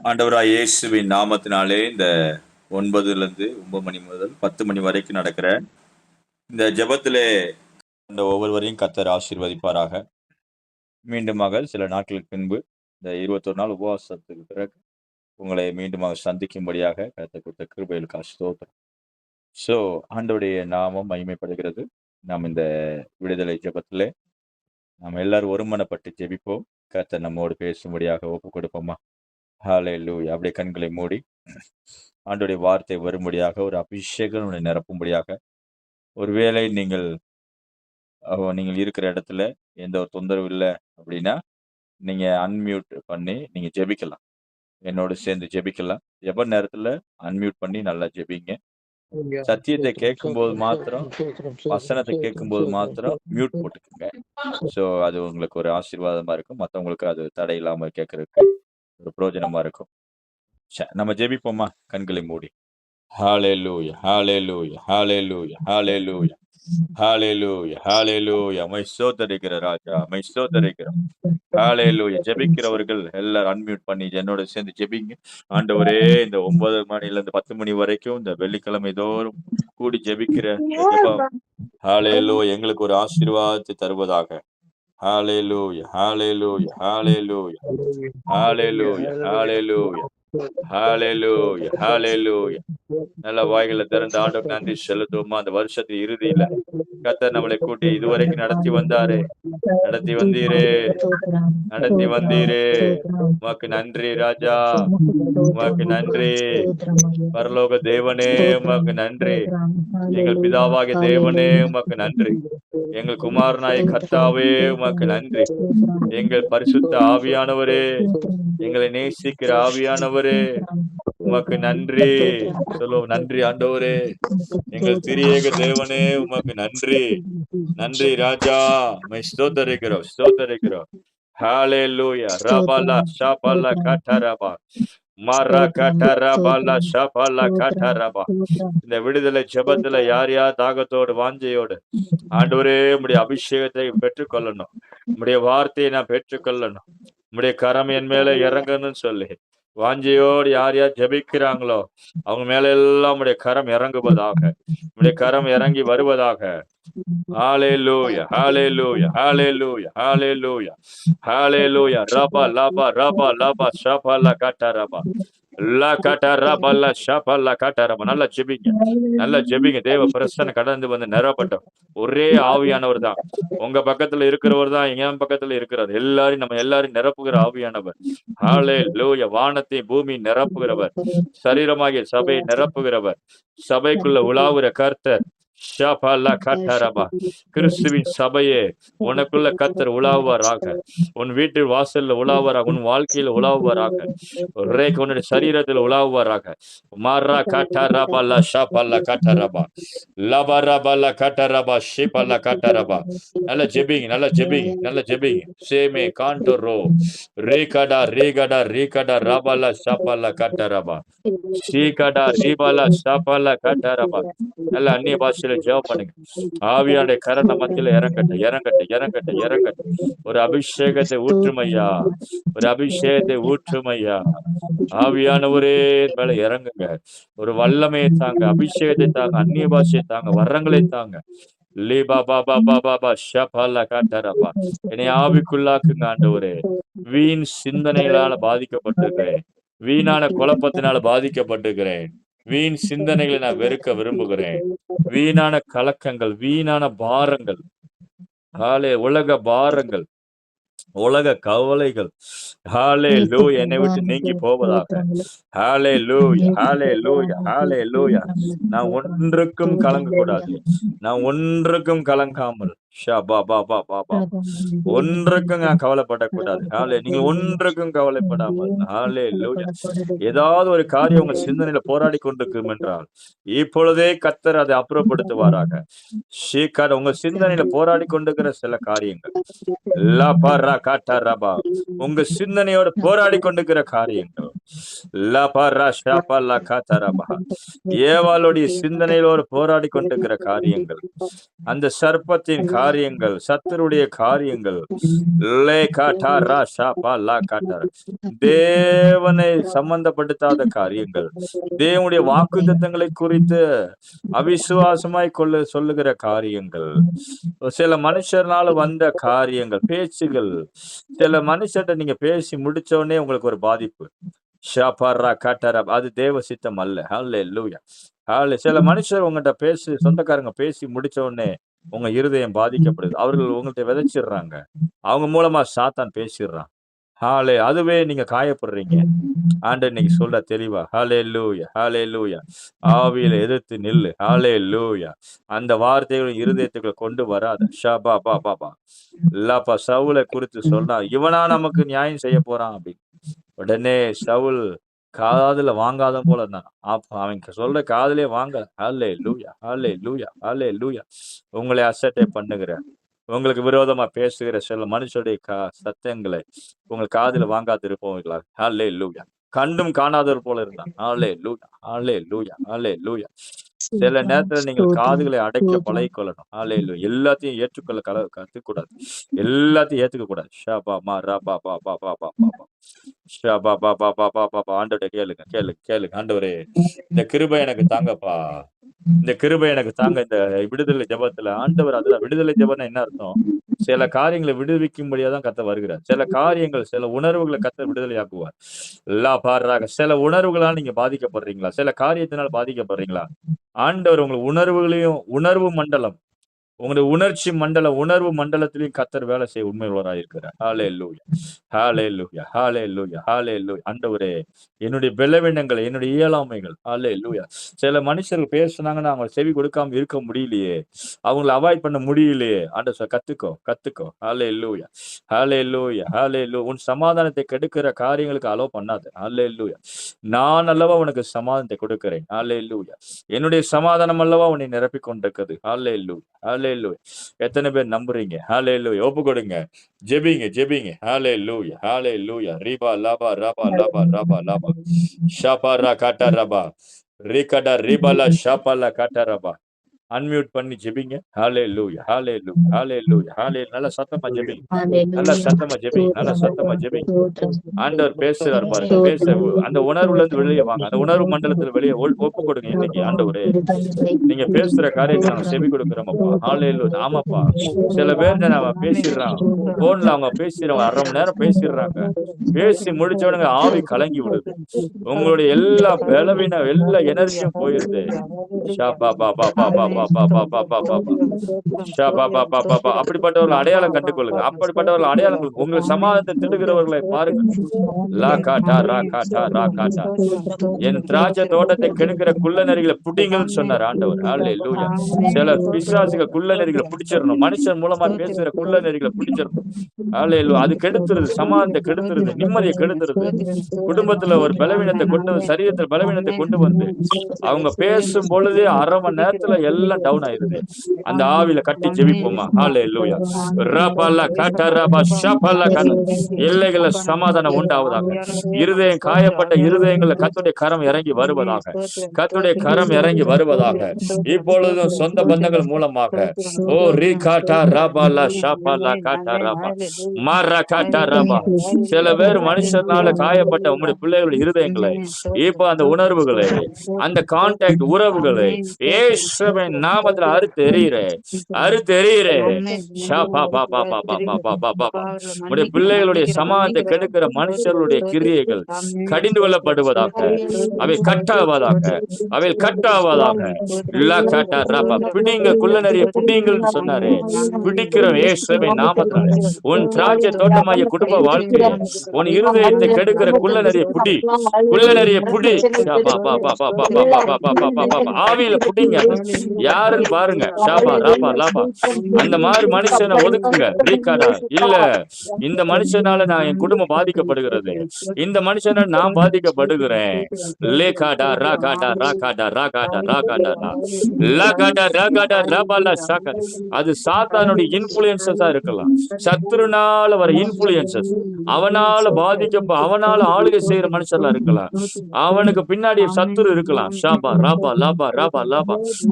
ஆண்டவராய் இயேசுவின் நாமத்தினாலே இந்த 9 முதல் 10 மணி வரைக்கும் நடக்கிற இந்த ஜெபத்திலே இந்த ஒவ்வொருவரையும் கர்த்தர் ஆசீர்வதிப்பாராக. மீண்டுமாக சில நாட்களுக்கு பின்பு இந்த 21 நாள் உபவாசத்துக்கு பிறகு உங்களை மீண்டுமாக சந்திக்கும்படியாக கர்த்தர் கொடுத்த கிருபைகளுக்கு ஸ்தோத்திரம். ஸோ ஆண்டவருடைய நாமம் மகிமைப்படுகிறது. நாம் இந்த விடுதலை ஜெபத்திலே நாம் எல்லாரும் ஒருமனப்பட்டு ஜெபிப்போம். கர்த்தர் நம்மோடு பேசும்படியாக ஒப்பு கொடுப்போமா? ஹalleluya. அப்படியே கண்களை மூடி ஆண்டவருடைய வார்த்தை வரும்படியாக ஒரு அபிஷேகம் உன்னை நிரப்பும்படியாக. ஒருவேளை நீங்கள் இருக்கிற இடத்துல எந்த ஒரு தொந்தரவு இல்லை அப்படின்னா நீங்க அன்மியூட் பண்ணி நீங்க ஜெபிக்கலாம். என்னோடு சேர்ந்து ஜெபிக்கலாம். ஜெப நேரத்துல அன்மியூட் பண்ணி நல்லா ஜெபிங்க. சத்தியத்தை கேட்கும்போது மாத்திரம், வசனத்தை கேட்கும்போது மாத்திரம் மியூட் போட்டுக்கோங்க. ஸோ அது உங்களுக்கு ஒரு ஆசீர்வாதமா இருக்கும். மற்றவங்களுக்கு அது தடை இல்லாம கேட்கறதுக்கு ஒரு பிரயோஜனமா இருக்கும். நம்ம ஜெபிப்போமா? கண்களை மூடி. ஹalleluya, hallelujah, hallelujah, hallelujah, hallelujah, hallelujah. மை ஸ்தோத்திரிக்கிற ராஜா, மை ஸ்தோத்திரிக்கிறோம். ஹalleluya. ஜெபிக்கிறவர்கள் எல்லாரும் அன்மியூட் பண்ணி என்னோட சேர்ந்து ஜெபிங்க. ஆண்டவரே, இந்த 9 மணில இருந்து 10 மணி வரைக்கும் இந்த வெள்ளிக்கிழமை தோறும் கூடி ஜெபிக்கிற ஜெபம் ஹalleluya எங்களுக்கு ஒரு ஆசீர்வாதத்தை தருவதாக. ஹalleluya, hallelujah, hallelujah, hallelujah, hallelujah, hallelujah, hallelujah. நல்ல வாய்களை திறந்து ஆண்டவருக்கு நன்றி செலுத்துவோமா? அந்த வருஷத்து இறுதியில கர்த்தர் நம்மளை கூட்டி இதுவரைக்கும் நடத்தி வந்தாரே, நடத்தி வந்தீரே. உமக்கு நன்றி ராஜா, உமக்கு நன்றி. பரலோக தேவனே உமக்கு நன்றி. எங்கள் பிதாவாகிய தேவனே உமக்கு நன்றி. எங்கள் குமாரனாய கர்த்தாவே உமக்கு நன்றி. எங்கள் பரிசுத்த ஆவியானவரே, எங்களை நேசிக்கிற ஆவியானவரே உமக்கு நன்றி. சொல்லுவோம், நன்றி ஆண்டவரே. எங்கள் திரியேக தேவனே உமக்கு நன்றி. நன்றி ராஜா, ஸ்தோத்தரிக்கிறோம். ஹalleluya. ரபலா ஷபலா கட்டரபா மரகட்டரபலா ஷபலா கட்டரபா. இந்த விடுதலை ஜெபத்துல யார் யார் தாகத்தோடு வாஞ்சையோடு ஆண்டவரே உம்முடைய அபிஷேகத்தை பெற்றுக்கொள்ளணும், உம்முடைய வார்த்தையை நான் பெற்றுக்கொள்ளணும், உம்முடைய கரம் என் மேல இறங்கணும்னு சொல்லி வாஞ்சையோடு யார் யார் ஜெபிக்கிறாங்களோ அவங்க மேல எல்லாம் உம்முடைய கரம் இறங்குவதாக, உம்முடைய கரம் இறங்கி வருவதாக. ஹalleluya, hallelujah, hallelujah, hallelujah, hallelujah. ரபா லபா ரபா லபா ஷபலா கட்டரபா லா கட்டரபா லா ஷபலா கட்டரபா. நல்லா ஜெபிங்க. தேவ பிரசன்னம் கடந்து வந்து நிரப்பட்டும். ஒரே ஆவியானவர் தான் உங்க பக்கத்துல இருக்கிறவர் தான் என் பக்கத்துல இருக்கிறார். நம்ம எல்லாரும் நிரப்புகிற ஆவியானவர். ஹalleluya. வானத்தை பூமி நிரப்புகிறவர், சரீரமாகிய சபையை நிரப்புகிறவர், சபைக்குள்ள உலாவுற கர்த்தர். கிறிஸ்துவின் சபையே, உனக்குள்ள கர்த்தர் உலாவுவாராக, உன் வீட்டில் வாசல்ல உலாவுவாராக, உன் வாழ்க்கையில உலாவுவாராக, உன்னுடைய சரீரத்தில் உலாவுவாராக. மாரா கட்டரபா லா ஷபலா கட்டரபா லபரபலா கட்டரபா ஷிபலா கட்டரபா. நல்ல ஜெபிங்க. சேமே காண்டரோ ரீகடா ரபலா ஷபலா கட்டரபா ஷீகடா ரிபலா ஷபலா கட்டரபா. நல்ல அந்நிய பாஷையில ஜெபம் பண்ணுங்க. ஆவியானுடைய கரண மத்தியில இறங்கட்ட. ஒரு அபிஷேகத்தை ஊற்றுமையா. ஆவியானவரே மேல இறங்குங்க. ஒரு வல்லமையை தாங்க, அபிஷேகத்தை தாங்க, அந்நிய பாஷையை தாங்க, வரங்களை தாங்க. என்னை ஆவிக்குள்ளாக்குங்க ஆண்டவரே. வீண் சிந்தனைகளால பாதிக்கப்பட்டிருக்கிறேன், வீணான குழப்பத்தினால பாதிக்கப்பட்டிருக்கிறேன். வீண் சிந்தனைகளை நான் வெறுக்க விரும்புகிறேன். வீணான கலக்கங்கள், வீணான பாரங்கள், உலக பாரங்கள், உலக கவலைகள் ஹalleluya என்னை விட்டு நீங்கி போவதாக. ஹalleluya. நான் ஒன்றுக்கும் கலங்கக்கூடாது. நான் ஒன்றுக்கும் கலங்காமல் ஒன்றுக்கும் நான் கவலைப்படக்கூடாது. நீங்க ஒன்றுக்கும் கவலைப்படாமல் ஹalleluya. ஏதாவது ஒரு காரியம் உங்க சிந்தனையில போராடி கொண்டிருக்கும் என்றால் இப்பொழுதே கர்த்தர் அதை அப்புறப்படுத்துவாராக. உங்க சிந்தனையில போராடி கொண்டிருக்கிற சில காரியங்கள், உங்க சிந்தனையோட போராடி கொண்டிருக்கிற காரியங்கள், ஏவாளுடைய சிந்தனையோடு போராடி கொண்டிருக்கிற காரியங்கள், அந்த சர்ப்பத்தின் காரியங்கள், சத்துருடைய காரியங்கள், தேவனை சம்பந்தப்படுத்தாத காரியங்கள், தேவனுடைய வாக்குத்தத்தங்களை குறித்து அவிசுவாசமாய் சொல்லுகிற காரியங்கள், சில மனுஷர்னால வந்த காரியங்கள், பேச்சுகள், சில மனுஷர்கிட்ட நீங்க பேசி முடிச்ச உடனே உங்களுக்கு ஒரு பாதிப்பு. அது தேவ சித்தம் அல்ல. ஹல்லேலூயா. சில மனுஷர் உங்கள்கிட்ட சொந்தக்காரங்க பேசி முடிச்ச உடனே உங்க இருதயம் பாதிக்கப்படுது. அவர்கள் உங்கள்கிட்ட விதைச்சிடுறாங்க. அவங்க மூலமா சாத்தான் பேசிடுறான். அதுவே நீங்க காயப்படுறீங்க. ஆண்டவர் இன்னைக்கு சொல்ற தெளிவா, ஹல்லேலூயா, ஹல்லேலூயா. ஆவியில எதிர்த்து நில்லு. ஹல்லேலூயா. அந்த வார்த்தைகளை இருதயத்துக்குள்ள கொண்டு வராத. சவுலை குறித்து சொன்னா, இவனா நமக்கு நியாயம் செய்ய போறான் அப்படின்னு. உடனே சவுல் காதுல வாங்காத போல இருந்தான். அவன் சொல்ற காதுலயே வாங்க. ஹல்லேலூயா, ஹல்லேலூயா, ஹல்லேலூயா. உங்களை அசட்டை பண்ணுகிறேன். உங்களுக்கு விரோதமா பேசுகிற சில மனுஷருடைய சத்தங்களை உங்கள் காதுல வாங்காது இருப்பவங்களா? ஹல்லேலூயா. கண்டும் காணாதவர் போல இருந்தான். ஹல்லேலூயா, ஹல்லேலூயா, ஹல்லேலூயா. சில நேரத்துல நீங்கள் காதுகளை அடைக்க பழகிக்கொள்ளணும். ஹல்லேலூயா. எல்லாத்தையும் ஏற்றுக்கொள்ள கத்துக்கூடாது. எல்லாத்தையும் ஏத்துக்க கூடாது. ஆண்டவரே கேளுங்க. ஆண்டவரே, இந்த கிருபை எனக்கு தாங்கப்பா. இந்த கிருபை எனக்கு தாங்க. இந்த விடுதலை ஜெபத்துல ஆண்டவர், அதுல விடுதலை ஜெபம்னா என்ன அர்த்தம்? சில காரியங்களை விடுவிக்கும்படியாதான் கர்த்தர் வருகிறார். சில காரியங்கள், சில உணர்வுகளை கர்த்தர் விடுதலை ஆக்குவார். சில உணர்வுகளால் நீங்க பாதிக்கப்படுறீங்களா? சில காரியத்தினால் பாதிக்கப்படுறீங்களா? ஆண்டவர் உங்கள் உணர்வுகளையும், உணர்வு மண்டலம், உங்களுடைய உணர்வு மண்டலத்திலையும் கர்த்தர் வேலை செய்ய உண்மையுள்ளவராக இருக்கிறார். ஹல்லேலூயா, ஹல்லேலூயா, ஹல்லேலூயா, ஹல்லேலூயா. ஆண்டவரே, என்னுடைய பலவீனங்கள், என்னுடைய இயலாமைகள், ஹல்லேலூயா. சில மனுஷர்கள் பேசுனாங்கன்னா அவங்க செவி கொடுக்காம இருக்க முடியலையே, அவங்களை அவாய்ட் பண்ண முடியலையே. ஆண்டவர் கத்துக்கோ. ஹல்லேலூயா, ஹல்லேலூயா, ஹல்லேலூயா. உன் சமாதானத்தை கெடுக்கிற காரியங்களுக்கு அலோ பண்ணாத. ஹல்லேலூயா. நான் அல்லவா உனக்கு சமாதானத்தை கொடுக்கிறேன். ஹல்லேலூயா. என்னுடைய சமாதானம் அல்லவா உன்னை நிரப்பிக் கொண்டிருக்கிறது. ஹல்லேலூயா, ஹல்லேலூயா. எத்தனை பேர் நம்புறீங்க? ஹல்லேலூயா. ஒப்பு கொடுங்க. ஜெபிங்க. ஹல்லேலூயா, ஹல்லேலூயா. ரீபா லாபா ரபா லாபா ரபா லாபா ஷாபா ரா காட்டா ரபா ரிகடா ரிபலா ஷாபாலா காட்டா ரபா. அன்மியூட் பண்ணி ஜெபிங்க. ஹல்லேலூயா, ஹல்லேலூயா, ஹல்லேலூயா, ஹல்லேலூயா. நல்ல சத்தமா ஜெபிங்க. நல்ல சத்தமா ஜெபிங்க. ஆண்டவர் பேசுறார் பாருங்க. அந்த உணர்வுல இருந்து வெளியே வாங்க. அந்த உணர்வு மண்டலத்துல வெளியே ஒப்பு கொடுங்க. இன்னைக்கு ஆண்டவரே, நீங்க பேசுற காரியத்தை நாங்க செவி கொடுக்கிறோமப்பா. ஹல்லேலூயா. ஆமாப்பா, சில பேர் நம்ம பேசிடுறாங்க. போன்ல அவங்க பேசிடுறாங்க, அரை மணி நேரம் பேசிடுறாங்க. பேசி முடிச்சவனுங்க ஆவி கலங்கி விடுது. உங்களுடைய எல்லா பலவீனம், எல்லா எனர்ஜியும் போயிருது. அப்படிப்பட்டவர்கள் அடையாளம் கண்டுகொள்ளுங்க. அப்படிப்பட்டவர்கள் அடையாளம் உங்கள் சமாதானத்தை திடுகிறவர்களை பாருங்க. என் திராட்சை தோட்டத்தை கெடுக்கிற குள்ள நரிகளை புடிங்கன்னு சொன்னார் ஆண்டவர். ஹல்லேலூயா. சில பிசாசுகள் குள்ள நரிகளை பிடிச்சிடணும். மனுஷன் மூலமா பேசுகிற குள்ள நரிகளை பிடிச்சிடணும். ஹல்லேலூயா. அது கெடுத்துருது, சமாதானத்தை கெடுத்துருது, நிம்மதியை கெடுத்துருது. குடும்பத்துல ஒரு பலவீனத்தை கொண்டு வந்து, சரீரத்தில் பலவீனத்தை கொண்டு வந்து, அவங்க பேசும் பொழுதே அரை மணி நேரத்துல எல்லாம் டவுன் ஆயிருது. அந்த ஆவியில கட்டி ஜெபிப்போமா? ஹல்லேலூயா. ரபலா கட்டரபா ஷபலா கன. எல்லைகள சமாதானம் உண்டாவதாக. இருதயம் காயப்பட்ட இருதயங்கள்ல கர்த்தருடைய கரம் இறங்கி வருவதாக. கர்த்தருடைய கரம் இறங்கி வருவதாக. இப்பொழுதும் சொந்த பந்தங்கள் மூலமாக ஓ ரீகாட்டா ரபலா ஷபலா கட்டரபா மர கட்டரபா. சில பேர் மனுஷனால காயப்பட்ட உங்களுடைய பிள்ளைகளுடைய இருதயங்களை, இப்ப அந்த உணர்வுகளை, அந்த கான்டாக்ட் உறவுகளை இயேசுவின் நாமத்துல அறுத்து எறிகிறேன். உடைய பிள்ளைகளுடைய சமாதானத்தை கெடுக்கிற மனுஷர்களுடைய கிரியைகள் கடிந்து கொள்ளப்படுவதாக. அவை கட்டாவதாக. பிடிங்க, குள்ள நிறைய பிடிங்கன்னு சொன்னாரு. பிடிக்கிறோம் இயேசுவின் நாமத்தினால. உன் திராட்சை தோட்டமாகிய குடும்ப வாழ்க்கையை, உன் இருதயத்தை கெடுக்கிற குள்ள நிறைய புடி. ஆவியில புடிங்க. யாருன்னு பாருங்க. அந்த மாதிரி மனுஷனை ஒதுக்குங்க. இல்ல, இந்த மனுஷனால நான் என் குடும்பம் பாதிக்கப்படுகிறது, இந்த மனுஷனால நான் பாதிக்கப்படுகிறேன். அது சாத்தானுடைய இன்ஃபுளுயன்சஸா இருக்கலாம். சத்துருனால வர இன்ஃபுளுயன்சஸ், அவனால அவனால ஆளுகை செய்யற மனுஷர்லாம் இருக்கலாம். அவனுக்கு பின்னாடி சத்துரு இருக்கலாம்.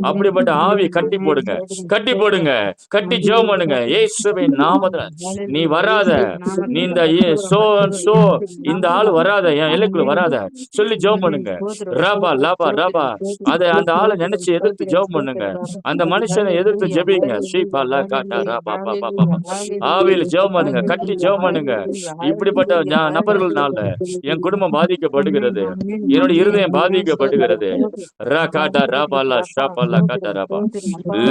அப்படிப்பட்ட ஆவியை கட்டி போடுங்க. கட்டி போடுங்க, கட்டி ஜெபம் பண்ணுங்க. இயேசுவின் நாமத்துல நீ வராத, நீ இந்த சோ இந்த ஆள் வராத, என் எல்லைக்குள்ள வராத சொல்லி ஜெபம் பண்ணுங்க. ரபா லபா ரபா அந்த ஆளை நினைச்சு எதிர்த்து ஜெபம் பண்ணுங்க. அந்த மனுஷனை எதிர்த்து ஜெபிங்க. ஷீபா லா காட்டா ரபா பாபா பாபா ஆவியில் ஜெபம் பண்ணுங்க, கட்டி ஜெபம் பண்ணுங்க. இப்படிப்பட்ட நபர்கள்னால என் குடும்பம் பாதிக்கப்படுகிறது, என்னுடைய இருதயம் பாதிக்கப்படுகிறது. ரா காட்டா ரபாலா ஷாபாலா காட்டா ரபா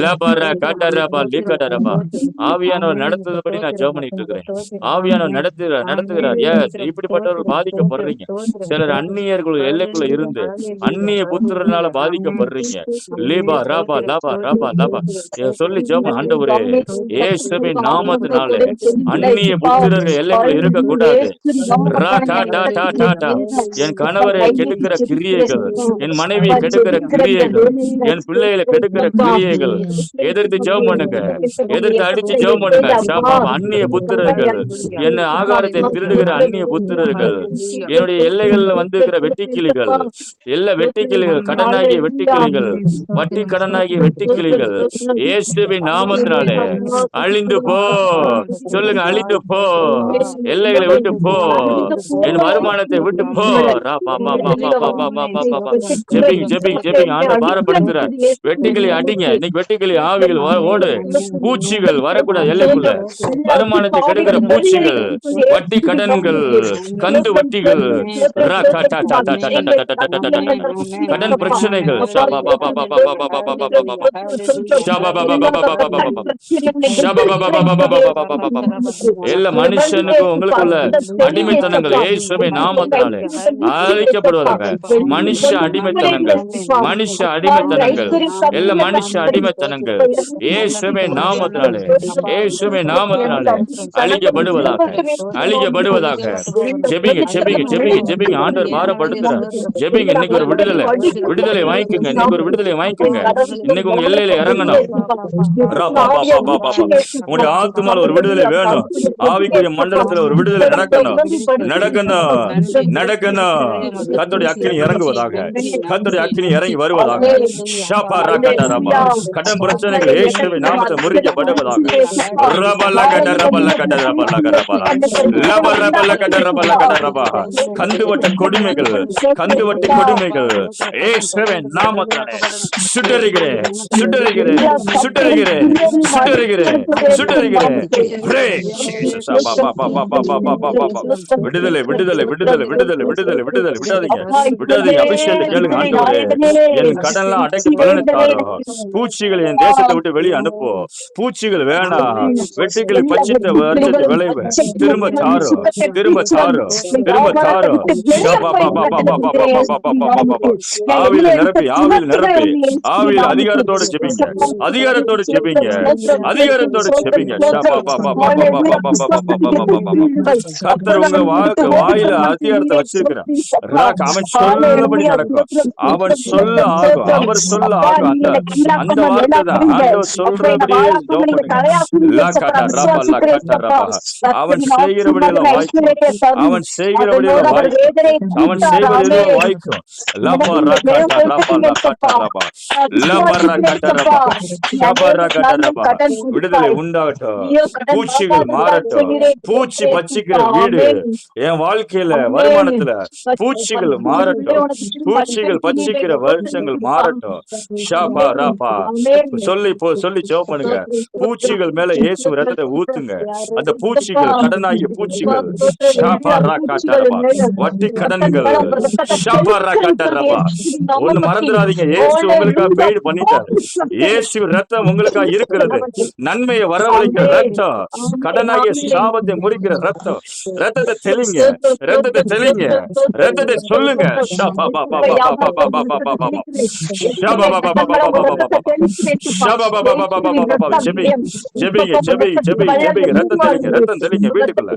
லபரா காட்டா ரபா லீகடா ரபா. ஆவியானவர் நடத்துறபடி நான் ஜெபம் பண்ணிட்டு இருக்கிறேன். ஆவியானவர் நடத்துகிறார். இப்படிப்பட்டவர்கள் பாதிக்கப்படுறீங்க. சிலர் அந்நியர்கள் எல்லைக்குள்ள இருந்து அந்நிய புத்திரனால பாதிக்கப்படுறீங்க. லீபா ராபா லாபா ராபா லாபா சொல்லி ஜெபம். ஆண்டவரே இயேசுவின் நாமத்தினாலே அந்நிய புத்திரர்கள் எல்லைக்குள்ள இருக்கக்கூடாது. ரா டா டா டா டா டா. என் கணவரை கெடுக்கிற கிரியைகள், என் மனைவியை கெடுக்கிற கிரியைகள், என் பிள்ளைகளை கெடுக்கிற கிரியைகள் எதிர்த்து ஜெபம் பண்ணுங்க, எதிர்த்து அடிச்சு ஜெபம் பண்ணுங்க. ஷாபா அந்நிய புத்திரர்கள், என்ன ஆகாரத்தை திருடுகிற அந்நிய புத்திரர்கள், என்னுடைய எல்லைகள்ல வந்துகிற வெட்டிக்கிளிகள், எல்லா வெட்டிக்கிளிகள், கடனாகிய வெட்டிக்கிளிகள், வட்டி கடனாகிய வெட்டிக்கிளிகள் இயேசுவின் நாமத்தினாலே அழிந்து போ. சொல்லுங்க, அழிந்து போ, எல்லைகளை விட்டு போ, என் வருமானத்தை விட்டு போ. ஜெபிங் ஜெபிங் ஜெபிங். ஆண்டவர் பாரப்படுத்துறார். வெட்டிக்கிளி அடிங்க. இன்னைக்கு வெட்டிக்கிளி ஆவிகள் ஓடு. பூச்சிகள் வரக்கூடாது எல்லைக்குள்ள. வருமானத்தை கெடுக்கிற பூச்சிகள், வட்டி கடன்கள், கந்து வட்டிகள், கடன் பிரச்சனைகள், எல்லா மனுஷனுக்கும் உங்களுக்குள்ள அடிமைத்தனங்கள் இயேசுவின் நாமத்தினாலே அழிக்கப்படுவதாக. மனுஷ அடிமைத்தனங்கள், மனுஷ அடிமைத்தனங்கள், எல்லா மனுஷ அடிமைத்தனங்கள் இயேசுவின் நாமத்தினாலே, இயேசுவின் நாமத்தினாலே அழிக்கப்படுவதாக, அழிக்கப்படுவதாக. ஜெபிங்க ஜெபிங்க ஜெபிங்க ஜெபிங்க. ஆண்டவர் பாரப்படுத்துறார். ஜெபிங்க. இன்னைக்கு ஒரு விடுதலை, விடுதலை வாங்கிக்கோங்க. இன்னைக்கு ஒரு விடுதலை வாங்கிக்கோங்க. இன்னைக்கு உங்க எல்லையில இறங்கணும். உங்களுடைய ஆத்துமால ஒரு விடுதலை வேணும். ஆவிக்குரிய மண்டலத்துல ஒரு விடுதலை நடக்கணும், நடக்கணும், நடக்கணும். கர்த்தருடைய அக்கினி இறங்குவதாக, கர்த்தருடைய அக்கினி இறங்கி வருவதாக. கடன் பிரச்சனைகள் இயேசுவின் நாமத்தை முறிக்கப்படுவதாக. கந்துவட்ட கொடுமைகள், கந்துவட்டி கொடுமைகள் இயேசுவின் நாமத்தினாலே சுட்டரிக்கிறேன், சுட்டரிக்கிறேன், சுட்டரிக்கிறேன், சுட்டரிக்கிறேன், சுட்டரிக்கிறேன். விடுதலை, விடுதலை, விடுதலை, விடுதலை, விடுதலை, விடுதலை. விடாதீங்க, விடாதீங்க. அபிஷேகத்தை கேளுங்க. ஆண்டவரே என் கடன்லாம் அடைக்க பலனுத்தாரோ. பூச்சிகள் என் தேசத்தை விட்டு வெளியே அனுப்போ. பூச்சிகள் வேணாம். வெட்டுக்கிளி பச்சித்த வருஷத்தை விளைவு திரும்ப தாரோ, திரும்ப தாரோ, திரும்ப தாரோ. ஆவியில நிரப்பி, ஆவியில் நிரப்பி, ஆவியில் அதிகாரத்தோடு ஜெபிங்க, அதிகாரத்தோடு ஜெபிங்க, அதிகாரத்தோடு ஜெபிங்க. கர்த்தர் உங்க வாயில அதிகாரத்தை வச்சிருக்கிறான். அவன் சொல்லபடி நடக்கும், அவன் சொல்ல ஆகும், அவர் சொல்ல ஆகும். அந்த வார்த்தை தான் ஆண்டவர் சொல்றபடியே அவன் செய்கிறபடியெல்லாம் வாய்க்கும், அவன் செய்கிறபடியெல்லாம் வாய்க்கும், அவன் செய்வதெல்லாம் வாய்க்கும். விடுதலை உண்டாகட்டும், பூச்சிகள் மாறட்டும். பூச்சி பச்சிக்கிற வீடு என் வாழ்க்கையில, வருமானத்துல பூச்சிகள் மாறட்டும், பூச்சிகள் பச்சிக்கிற வருஷங்கள் மாறட்டும். ஷாபா ராபா சொல்லி சொல்லி ஜெபம் பண்ணுங்க. பூச்சிகள் மேல இயேசு ரத்தத்தை ஊத்துங்க. அந்த பூச்சிகள், கடனாகிய பூச்சிகள், ஷாபா ரா காட்டரபா, வட்டி கடன்கள், ஷாபா ரா காட்டரபா. ஒண்ணு மறந்துடாதீங்க, இயேசு உங்களுக்காக பெய்டு பண்ணிட்டாரு. இயேசு ரத்தம் உங்களுக்காக இருக்கிறது. நன்மையை வரவழைக்கிற ரத்தம், கடனாகிய சாபத்தை முறிக்கிற ரத்தம். ரத்தத்தை தெளிங்க, ரத்தத்தை தெளிங்க, ரத்தத்தை சொல்லுங்க. ஜெபிங்க, ஜெபிங்க, ஜெபிங்க, ஜெபிங்க. ரத்தம் தெளிங்க, ரத்தம் தெளிங்க. வீட்டுக்குள்ள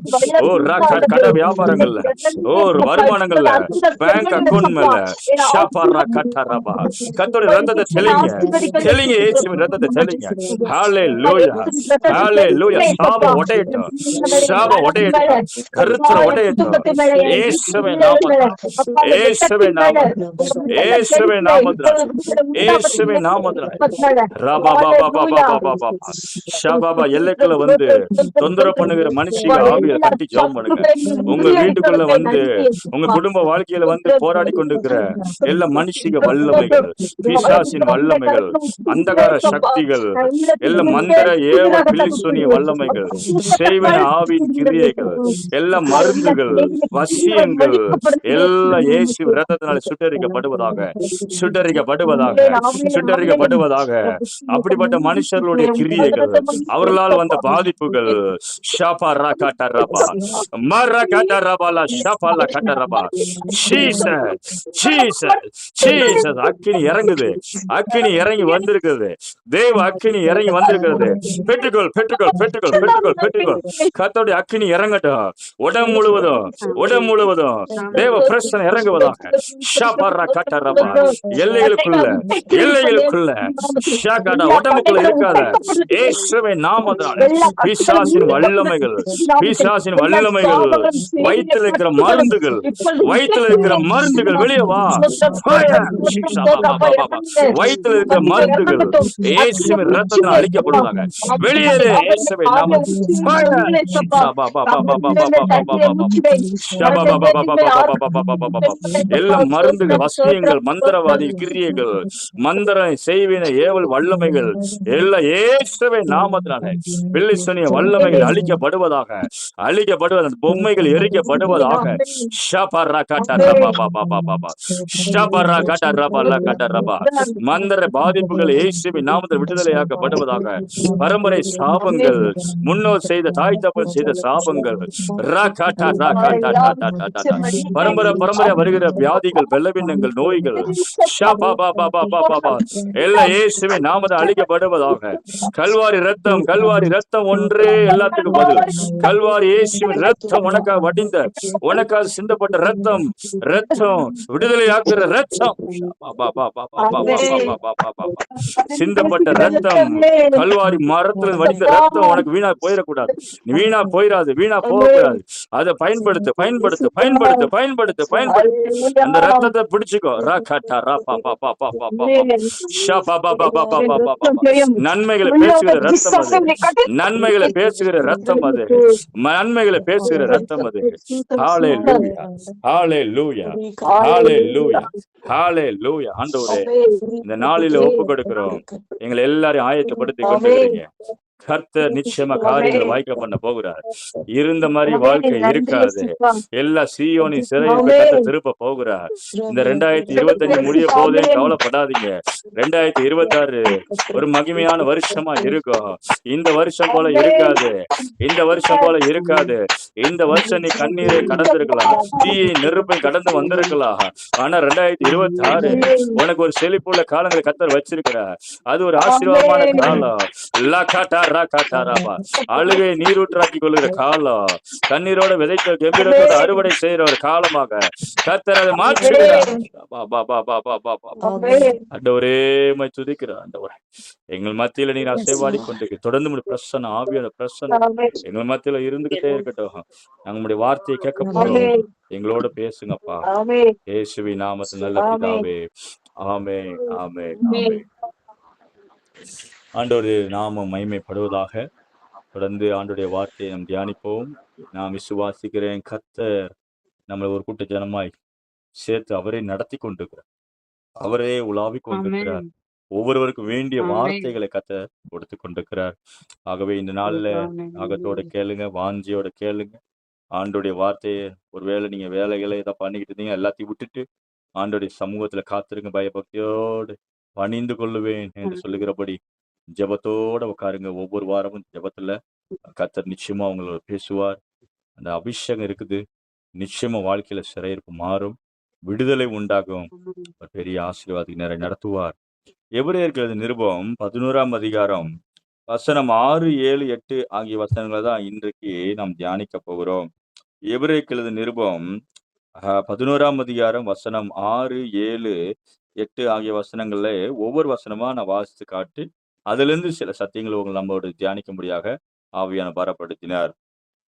கடை வியாபாரங்கள்ல, வருமானங்கள்ல, பேங்க் அக்கௌண்ட் மேல கர்த்தருடைய ரத்தத்தை தெளிங்க, தெளிங்க. இயேசுவின் ரத்தத்தை தெளிங்க. ஹல்லேலூயா, ஹல்லேலூயா. சாபம் உடையட்டும், சாபம் உடையட்டும், கருத்துற உடையட்டும். இயேசுவின் நாமத்தினாலே, இயேசுவின் நாமத்தினாலே, இயேசுவின் நாமத்தினாலே, இயேசுவின் நாமத்தினாலே. ரப ஷபாபா எல்லைக்குள்ள வந்து தொந்தரவு பண்ணுகிற மனுஷிக ஆவியை தட்டி ஜெபம் பண்ணுங்க. உங்க வீட்டுக்குள்ள வந்து உங்க குடும்ப வாழ்க்கையில வந்து போராடி கொண்டிருக்கிற எல்லா மனுஷிக வல்லமைகள், பிசாசின் வல்லமைகள், அந்தகார சக்திகள், எல்லா மந்திர ஏவல் பில்லி சூனிய வல்லமைகள், செய்வன ஆவின் கிரியைகள், எல்லா மருந்துகள், வசியங்கள் எல்லாம் இயேசு இரத்தத்தினால சுட்டரிக்கப்படுவதாக, சுட்டரிக்கப்படுவதாக, சுட்டரிக்கப்படுவதாக. அப்படிப்பட்ட மனுஷர்களுடைய கிரியைகள், அவர்களால் வந்த பாதிப்புகள், ஷாபா ராகாட்டா ரபா, மரகாட்டா ரபாலா, ஷாபாலா காட்டா ரபா. Jesus, Jesus, Jesus. அக்கினி இறங்குது, அக்கினி இறங்கி வந்திருக்கிறது, தேவ அக்கினி இறங்கி வந்திருக்கிறது. பெற்றுக்கொள், பெற்றுக்கொள், பெற்றுக்கொள், பெற்றுக்கொள், பெற்றுக்கொள். கர்த்தருடைய அக்கினி இறங்கட்டும், உடம்பு முழுவதும், உடம்பு முழுவதும் தேவ பிரசனம் இறங்குவதாக. ஷாபரா கட்டரபா, எல்லைகளுக்குள்ள, எல்லைகளுக்குள்ள, ஷாகடா, உடம்புக்குள்ள இருக்காத இயேசுவின் நாமத்தினால பிசாசின் வல்லமைகள், பிசாசின் வல்லமைகள், வயிற்றில் இருக்கிற மருந்துகள், வயிற்றில் இருக்கிற மருந்துகள் வெளியே வா. Fire! வயிற்றில் இருக்கிற மருந்துகள் இயேசுவின் இரத்தத்தினால் அழிக்கப்படுவதாக. வெளியேறு இயேசுவின் நாமத்தில். Fire! எல்லா மருந்துகள், வசியங்கள், மந்திரவாதி கிரியைகள், மந்திர செய்வின ஏவல் வல்லமைகள் எல்லாம் இயேசுவின் நாமத்தினால பில்லி சூனிய வல்லமைகள் அழிக்கப்படுவதாக, அழிக்கப்படுவதாக. அந்த பொம்மைகள் எரிக்கப்படுவதாக. மந்திர பாதிப்புகள் இயேசுவின் நாமத்தில் விடுதலையாக்கப்படுவதாக. பரம்பரை சாபங்கள், முன்னோர் செய்த தாய் தப்பன் செய்த சாபங்கள், பரம்பரை பரம்பரை வருகிற வியாதிகள், பலவீனங்கள், நோய்கள் எல்லாம் இயேசுவின் நாமத்தில் அழிக்கப்படுவதாக. கல்வாரி ரத்தம், கல்வாரி ரத்தம் ஒன்றே எல்லாத்துக்கும் பதில். கல்வாரி இயேசுவின் ரத்தம், உனக்காக வடிந்த, உனக்காக சிந்தப்பட்ட ரத்தம், ரத்தம் விடுதலையாக்குற ரத்தம், சிந்தப்பட்ட ரத்தம், கல்வாரி மரத்துல வடிந்த ரத்தம் உனக்கு வீணா போயிடக்கூடாது, வீணா போயிடாது, வீணா போகக்கூடாது. அதை பயன்படுத்து, பயன்படுத்து, பயன்படுத்து, பயன்படுத்து, பயன்படுத்து. அந்த ரத்தத்தை பிடிச்சுக்கோ. நன்மைகளை பேசுகிற ரத்தம் அது, நன்மைகளை பேசுகிற ரத்தம் அது, நன்மைகளை பேசுகிற ரத்தம் அது. ஹalleluya, ஹalleluya, ஹalleluya, ஹalleluya. ஆண்டவரே, இந்த நாளில ஒப்பு கொடுக்கிறோம். எங்களை எல்லாரையும் ஆயத்தப்படுத்தி கொண்டிருக்கிறீங்க. கர்த்தர் நிச்சயமா காரியங்களை வாய்க்க பண்ண போகிறார். இருந்த மாதிரி வாழ்க்கை இருக்காது. எல்லா சீயோனின் சிறையிருப்பை கர்த்தர் திருப்ப போகிறார். இந்த 2025 முடிய போதே கவலைப்படாதீங்க. 2026 ஒரு மகிமையான வருஷமா இருக்கும். இந்த வருஷம் போல இருக்காது, இந்த வருஷம் போல இருக்காது. இந்த வருஷம் நீ கண்ணீரை கடந்திருக்கலாம், தீயை நெருப்பை கடந்து வந்திருக்கலாம். ஆனா 2026 உனக்கு ஒரு செழிப்புள்ள காலங்களை கர்த்தர் வச்சிருக்கிறார். அது ஒரு ஆசீர்வாதமான காலம். அழுகை நீரூற்றாக்கி கொள்கிற காலம், கண்ணீரோட விதைத்த கம்பீரத்தோட அறுவடை செய்யற ஒரு காலமாக கர்த்தர் அதை மாற்றுகிறார். ஆண்டவரே, உம்மை துதிக்கிறோம். ஆண்டவரே, எங்கள் மத்தியில நீர் அசைவாடி கொண்டு தொடர்ந்து பிரசன்ன, ஆவியோட பிரசன்ன எங்கள் மத்தியில இருந்துகிட்டே இருக்கட்டும். நாங்க உங்களுடைய வார்த்தையை கேட்க போறோம். எங்களோட பேசுங்கப்பா. இயேசுவின் நாமத்தில் நல்ல பிதாவே, ஆமென், ஆமென், ஆமென். ஆண்டவருடைய நாமம் மகிமைப்படுவதாக. தொடர்ந்து ஆண்டவருடைய வார்த்தையை நாம் தியானிப்போம். நான் விசுவாசிக்கிறேன், கர்த்தர் நம்மளை ஒரு கூட்ட ஜனமாய் சேர்த்து அவரே நடத்தி கொண்டிருக்கிறார், அவரே உலாவி கொண்டிருக்கிறார். ஒவ்வொருவருக்கும் வேண்டிய வார்த்தைகளை கர்த்தர் கொடுத்து கொண்டிருக்கிறார். ஆகவே இந்த நாள்ல ஆகத்தோட கேளுங்க, வாஞ்சியோட கேளுங்க. ஆண்டோடைய வார்த்தையை, ஒருவேளை நீங்க வேலைகளை ஏதாவது பண்ணிக்கிட்டு இருந்தீங்க, எல்லாத்தையும் விட்டுட்டு ஆண்டோடைய சமூகத்துல காத்திருங்க. பயபக்தியோடு பணிந்து கொள்ளுவேன் என்று சொல்லுகிறபடி ஜெபத்தோட உட்காருங்க. ஒவ்வொரு வாரமும் ஜெபத்துல கர்த்தர் நிச்சயமா அவங்களோட பேசுவார். அந்த அபிஷேகம் இருக்குது. நிச்சயமா வாழ்க்கையில சிறையிருப்பு மாறும், விடுதலை உண்டாகும், ஒரு பெரிய ஆசீர்வாதத்தினரை நடத்துவார். எபிரேயர்கள் நிருபம் 11ஆம் அதிகாரம் வசனம் 6, 7, 8 ஆகிய வசனங்களை தான் இன்றைக்கு நாம் தியானிக்க போகிறோம். எபிரேயர்கள் நிருபம் 11ஆம் அதிகாரம் வசனம் 6, 7, 8 ஆகிய வசனங்கள்ல ஒவ்வொரு வசனமா நான் வாசித்து காட்டு, அதுல இருந்து சில சத்தியங்களை உங்களை நம்மோடு தியானிக்கும்படியாக ஆவியான பாரப்படுத்தினார்.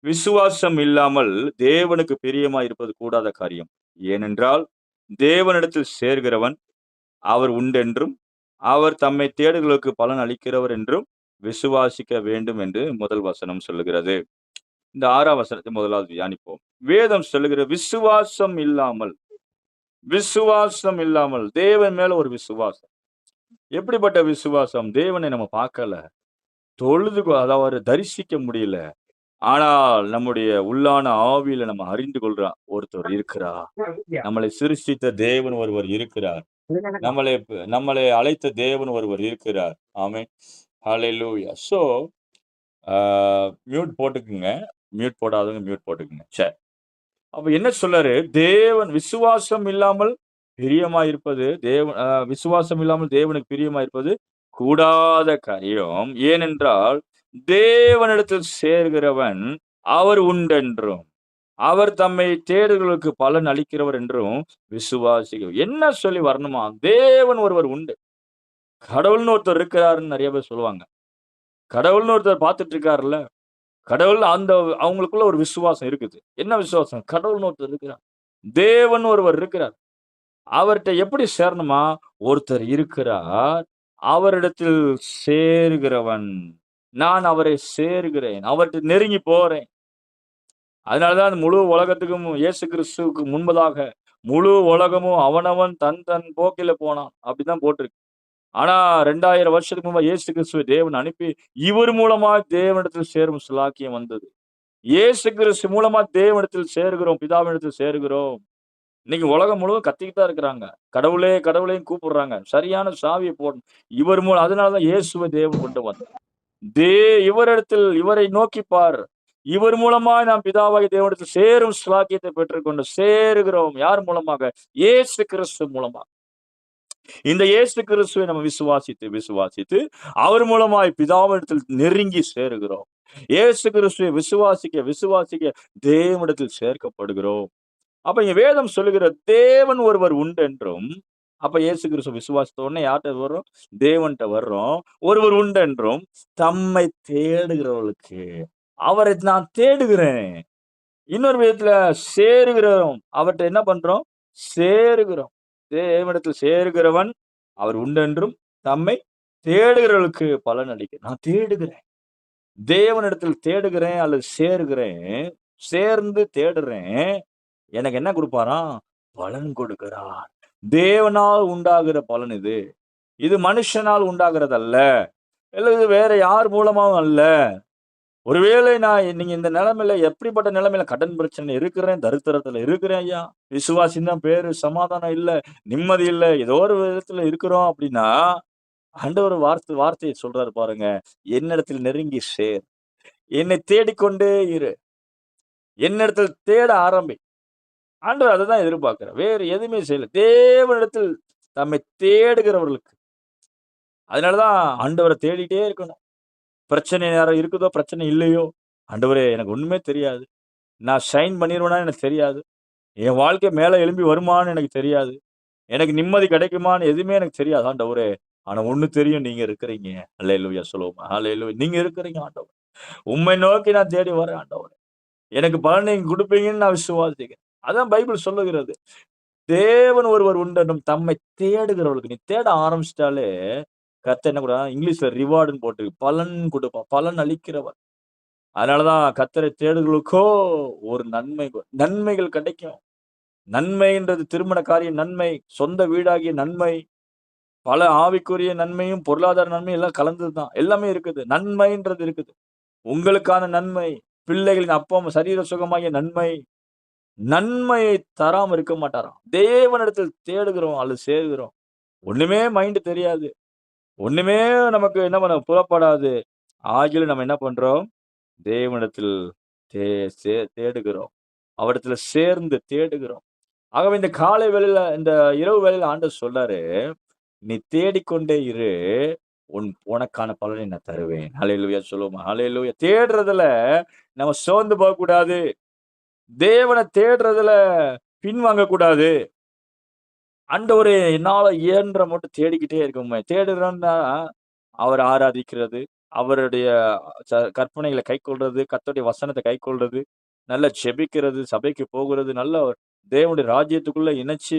விசுவாசம் இல்லாமல் தேவனுக்கு பிரியமா இருப்பது கூடாத காரியம். ஏனென்றால் தேவனிடத்தில் சேர்கிறவன் அவர் உண்டென்றும் அவர் தம்மை தேடுகளுக்கு பலன் அளிக்கிறவர் என்றும் விசுவாசிக்க வேண்டும் என்று முதல் வசனம் சொல்லுகிறது. இந்த 6ஆம் வசனத்தை முதலாவது தியானிப்போம். வேதம் சொல்லுகிற விசுவாசம் இல்லாமல் தேவன் மேல ஒரு விசுவாசம். எப்படிப்பட்ட விசுவாசம்? தேவனை நம்ம பார்க்கல, அதாவது தரிசிக்க முடியல. ஆனால் நம்முடைய உள்ளான ஆவியில நம்ம அறிந்து கொள்றோம், ஒருத்தர் இருக்கிறார். நம்மளை சிருஷ்டித்த தேவன் ஒருவர் இருக்கிறார். நம்மளை நம்மளை அழைத்த தேவன் ஒருவர் இருக்கிறார். ஆமென். ஹalleluya. சோ மியூட் போட்டுக்குங்க. மியூட் போடாதவங்க மியூட் போட்டுக்குங்க. சரி. அப்ப என்ன சொல்றாரு? தேவன் விசுவாசம் இல்லாமல் பிரியமாயிருப்பது விசுவாசம் இல்லாமல் தேவனுக்கு பிரியமாயிருப்பது கூடாத காரியம். ஏனென்றால் தேவனிடத்தில் சேர்கிறவன் அவர் உண்டென்றும் அவர் தம்மை தேடுகளுக்கு பலன் அளிக்கிறவர் என்றும் விசுவாசிக்க. என்ன சொல்லி வரணுமா? தேவன் ஒருவர் உண்டு. கடவுள்னு ஒருத்தர் இருக்கிறாருன்னு நிறைய பேர் சொல்லுவாங்க. கடவுள்னு ஒருத்தர் பார்த்துட்டு இருக்காருல்ல. கடவுள் அவங்களுக்குள்ள ஒரு விசுவாசம் இருக்குது. என்ன விசுவாசம்? கடவுள்னு ஒருத்தர் இருக்கிறார். தேவன் ஒருவர் இருக்கிறார். அவர்ட்ட எப்படி சேரணுமா? ஒருத்தர் இருக்கிறார். அவரிடத்தில் சேருகிறவன். நான் அவரை சேருகிறேன். அவர்ட்ட நெருங்கி போறேன். அதனாலதான் முழு உலகத்துக்கும் இயேசு கிறிஸ்துவுக்கு முன்பதாக முழு உலகமும் அவனவன் தன் தன் போக்கில போனான். அப்படிதான் போட்டிருக்கு. ஆனா 2000 வருஷத்துக்கு முன்பு இயேசு கிறிஸ்துவை தேவன் அனுப்பி இவர் மூலமா தேவனிடத்தில் சேரும் சிலாக்கியம் வந்தது. இயேசு கிறிஸ்து மூலமா தேவனிடத்தில் சேருகிறோம், பிதாவினிடத்தில் சேருகிறோம். இன்னைக்கு உலகம் முழுவதும் கத்திக்கிட்டு தான் இருக்கிறாங்க. கடவுளே கடவுளையும் கூப்பிடுறாங்க. சரியான சாவியை போடணும். இவர் மூலம் அதனாலதான் இயேசுவை தேவன் கொண்டு வந்தார். இவரிடத்தில் இவரை நோக்கி பார். இவர் மூலமாய் நாம் பிதாவாகிய தேவனிடத்தில் சேரும் சிலாக்கியத்தை பெற்றுக்கொண்டு சேருகிறோம். யார் மூலமாக? இயேசு கிறிஸ்து மூலமாக. இந்த இயேசு கிறிஸ்துவை நம்ம விசுவாசித்து அவர் மூலமாய் பிதாவிடத்தில் நெருங்கி சேருகிறோம். இயேசு கிறிஸ்துவை விசுவாசிக்க தேவனிடத்தில் சேர்க்கப்படுகிறோம். அப்ப இங்க வேதம் சொல்லுகிற தேவன் ஒருவர் உண்டு என்றும், அப்ப இயேசு கிறிஸ்துவ விசுவாசித்த உடனே யார்கிட்ட வர்றோம்? தேவன்கிட்ட வர்றோம். ஒருவர் உண்டு என்றும் தம்மை தேடுகிறவர்களுக்கு அவரை நான் தேடுகிறேன். இன்னொரு விதத்துல சேருகிறோம். அவர்கிட்ட என்ன பண்றோம்? சேருகிறோம். தேவனிடத்தில் சேருகிறவன் அவர் உண்டென்றும் தம்மை தேடுகிறவர்களுக்கு பலன் அளிக்க. நான் தேடுகிறேன். தேவனிடத்தில் தேடுகிறேன் அல்லது சேருகிறேன். சேர்ந்து தேடுறேன். எனக்கு என்ன கொடுப்பாராம்? பலன் கொடுக்கிறார். தேவனால் உண்டாகிற பலன் இது. இது மனுஷனால் உண்டாகிறது அல்ல. அல்லது வேற யார் மூலமாவும் அல்ல. ஒருவேளை நீங்க இந்த நிலைமையில எப்படிப்பட்ட நிலைமையில கடன் பிரச்சனை இருக்கிறேன், தரித்திரத்துல இருக்கிறேன் ஐயா, விசுவாசின்னு தான் பேரு, சமாதானம் இல்ல, நிம்மதி இல்ல, ஏதோ ஒரு விதத்துல இருக்கிறோம் அப்படின்னா, ஆண்டவர் வார்த்தையை சொல்றாரு பாருங்க. என்னிடத்தில் நெருங்கி சேர், என்னை தேடிக்கொண்டே இரு, என்னிடத்தில் தேட ஆரம்பி. ஆண்டவர் அதை தான் எதிர்பார்க்கிறார். வேறு எதுவுமே செய்யல. தேவனிடத்தில் தம்மை தேடுகிறவர்களுக்கு. அதனாலதான் ஆண்டவரை தேடிட்டே இருக்கணும். பிரச்சனை நேரம் இருக்குதோ, பிரச்சனை இல்லையோ, ஆண்டவரே எனக்கு ஒண்ணுமே தெரியாது. நான் ஷைன் பண்ணிருவேனான்னு எனக்கு தெரியாது. என் வாழ்க்கை மேல எழும்பி வருமான்னு எனக்கு தெரியாது. எனக்கு நிம்மதி கிடைக்குமான்னு எதுவுமே எனக்கு தெரியாது ஆண்டவரே. ஆனா ஒண்ணு தெரியும், நீங்க இருக்கிறீங்க. அல்லேலூயா சொல்லுவோமா? அல்லேலூயா. நீங்க இருக்கிறீங்க ஆண்டவர். உம்மை நோக்கி நான் தேடி வரேன் ஆண்டவரே. எனக்கு பலன் நீங்க கொடுப்பீங்கன்னு நான் விசுவாசிக்கிறேன். அதான் பைபிள் சொல்லுகிறது. தேவன் ஒருவர் உண்டென்றும் தம்மை தேடுகிறவர்களுக்கு. நீ தேட ஆரம்பிச்சிட்டாலே கர்த்தர் என்ன கூட இங்கிலீஷ்ல ரிவார்டுன்னு போட்டிருக்கு. பலன் கொடுப்பான். பலன் அளிக்கிறவர். அதனாலதான் கர்த்தரை தேடுகளுக்கோ ஒரு நன்மைகள் கிடைக்கும். நன்மைன்றது திருமண காரியம் நன்மை, சொந்த வீடாகிய நன்மை, பல ஆவிக்குரிய நன்மையும் பொருளாதார நன்மையும் எல்லாம் கலந்ததுதான். எல்லாமே இருக்குது. நன்மைன்றது இருக்குது. உங்களுக்கான நன்மை, பிள்ளைகளின் அப்பம் சரீர சுகமாகிய நன்மை, நன்மையை தராம இருக்க மாட்டாராம். தேவனிடத்தில் தேடுகிறோம் அல்லது சேருகிறோம். ஒண்ணுமே மைண்ட் தெரியாது. ஒண்ணுமே நமக்கு என்ன பண்ண புலப்படாது. ஆகிலும் நம்ம என்ன பண்றோம்? தேவனிடத்தில் தேடுகிறோம். அவரிடத்துல சேர்ந்து தேடுகிறோம். ஆகவே இந்த காலை வேளையில, இந்த இரவு வேளையில ஆண்டவர் சொல்றாரு, நீ தேடிக்கொண்டே இரு, உனக்கான பலனை நான் தருவேன். ஹல்லேலூயா சொல்லுவோமா? ஹல்லேலூயா. தேடுறதுல நம்ம சோர்ந்து போகக்கூடாது. தேவனை தேடுறதுல பின்வாங்க கூடாது. ஆண்டவரே என்னால இயன்ற மட்டும் தேடிக்கிட்டே இருக்கோமே. தேடுறோம்னா அவரை ஆராதிக்கிறது, அவருடைய கற்பனைகளை கைக்கொள்றது, கர்த்தருடைய வசனத்தை கைக்கொள்றது, நல்லா ஜெபிக்கிறது, சபைக்கு போகிறது, நல்ல தேவனுடைய ராஜ்யத்துக்குள்ள இணைச்சு,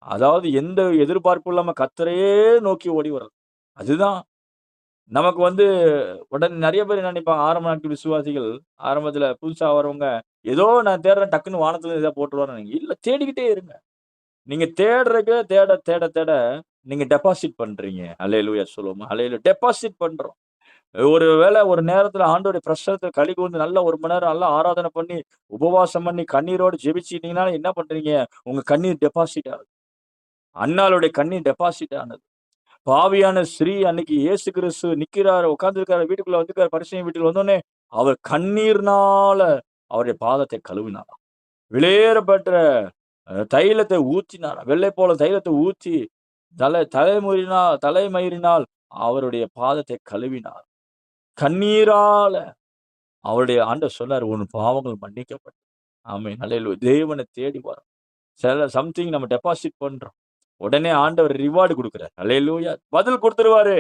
அதாவது எந்த எதிர்பார்ப்பும் இல்லாம கர்த்தரையே நோக்கி ஓடி வர்றது. அதுதான் நமக்கு உடனே நிறைய பேர் என்ன நினைப்பாங்க, ஆரம்ப நாட்கள் விசுவாசிகள், ஆரம்பத்துல புதுசா வரவங்க, ஏதோ நான் தேடுறேன் டக்குன்னு வானத்துல ஏதோ போட்டுருவாருன்னு. இல்ல, தேடிக்கிட்டே இருங்க. நீங்க தேடுறதுக்கு தேட, தேட, தேட நீங்க டெபாசிட் பண்றீங்க. அல்லேலூயா சொல்லுவோமா? அல்லேலூயா. டெபாசிட் பண்றோம். ஒரு வேளை ஒரு நேரத்துல ஆண்டவருடைய பிரசன்னத்துல களி கூர்ந்து நல்லா 1 மணி நேரம் நல்லா ஆராதனை பண்ணி, உபவாசம் பண்ணி, கண்ணீரோடு ஜெபிச்சிட்டீங்கன்னா என்ன பண்றீங்க? உங்க கண்ணீர் டெபாசிட் ஆகுது. அன்னாளுடைய கண்ணீர் டெபாசிட் ஆனது. பாவியான ஸ்திரீ அன்னைக்கு இயேசு கிறிஸ்து நிக்கிறாரு, உட்கார்ந்திருக்காரு, வீட்டுக்குள்ள வந்துருக்காரு, பரிசேயன் வீட்டுக்கு வந்தோனே, அவர் கண்ணீர்னால அவருடைய பாதத்தை கழுவினாராம். வெளியேறப்பட்ட தைலத்தை ஊற்றினாராம். வெள்ளை போல தைலத்தை ஊற்றி, தலைமயிரினால் அவருடைய பாதத்தை கழுவினார். கண்ணீரால அவருடைய ஆண்டவர் சொன்னாரு, "உன் பாவங்கள் மன்னிக்கப்பட்டது." ஆமென். அல்லேலூயா. தேவனை தேடி வரோம். சம்திங் நம்ம டெபாசிட் பண்றோம். உடனே ஆண்டவர் ரிவார்ட் குடுக்குறார். அல்லேலூயா. பதில் குடுத்துருவாரு.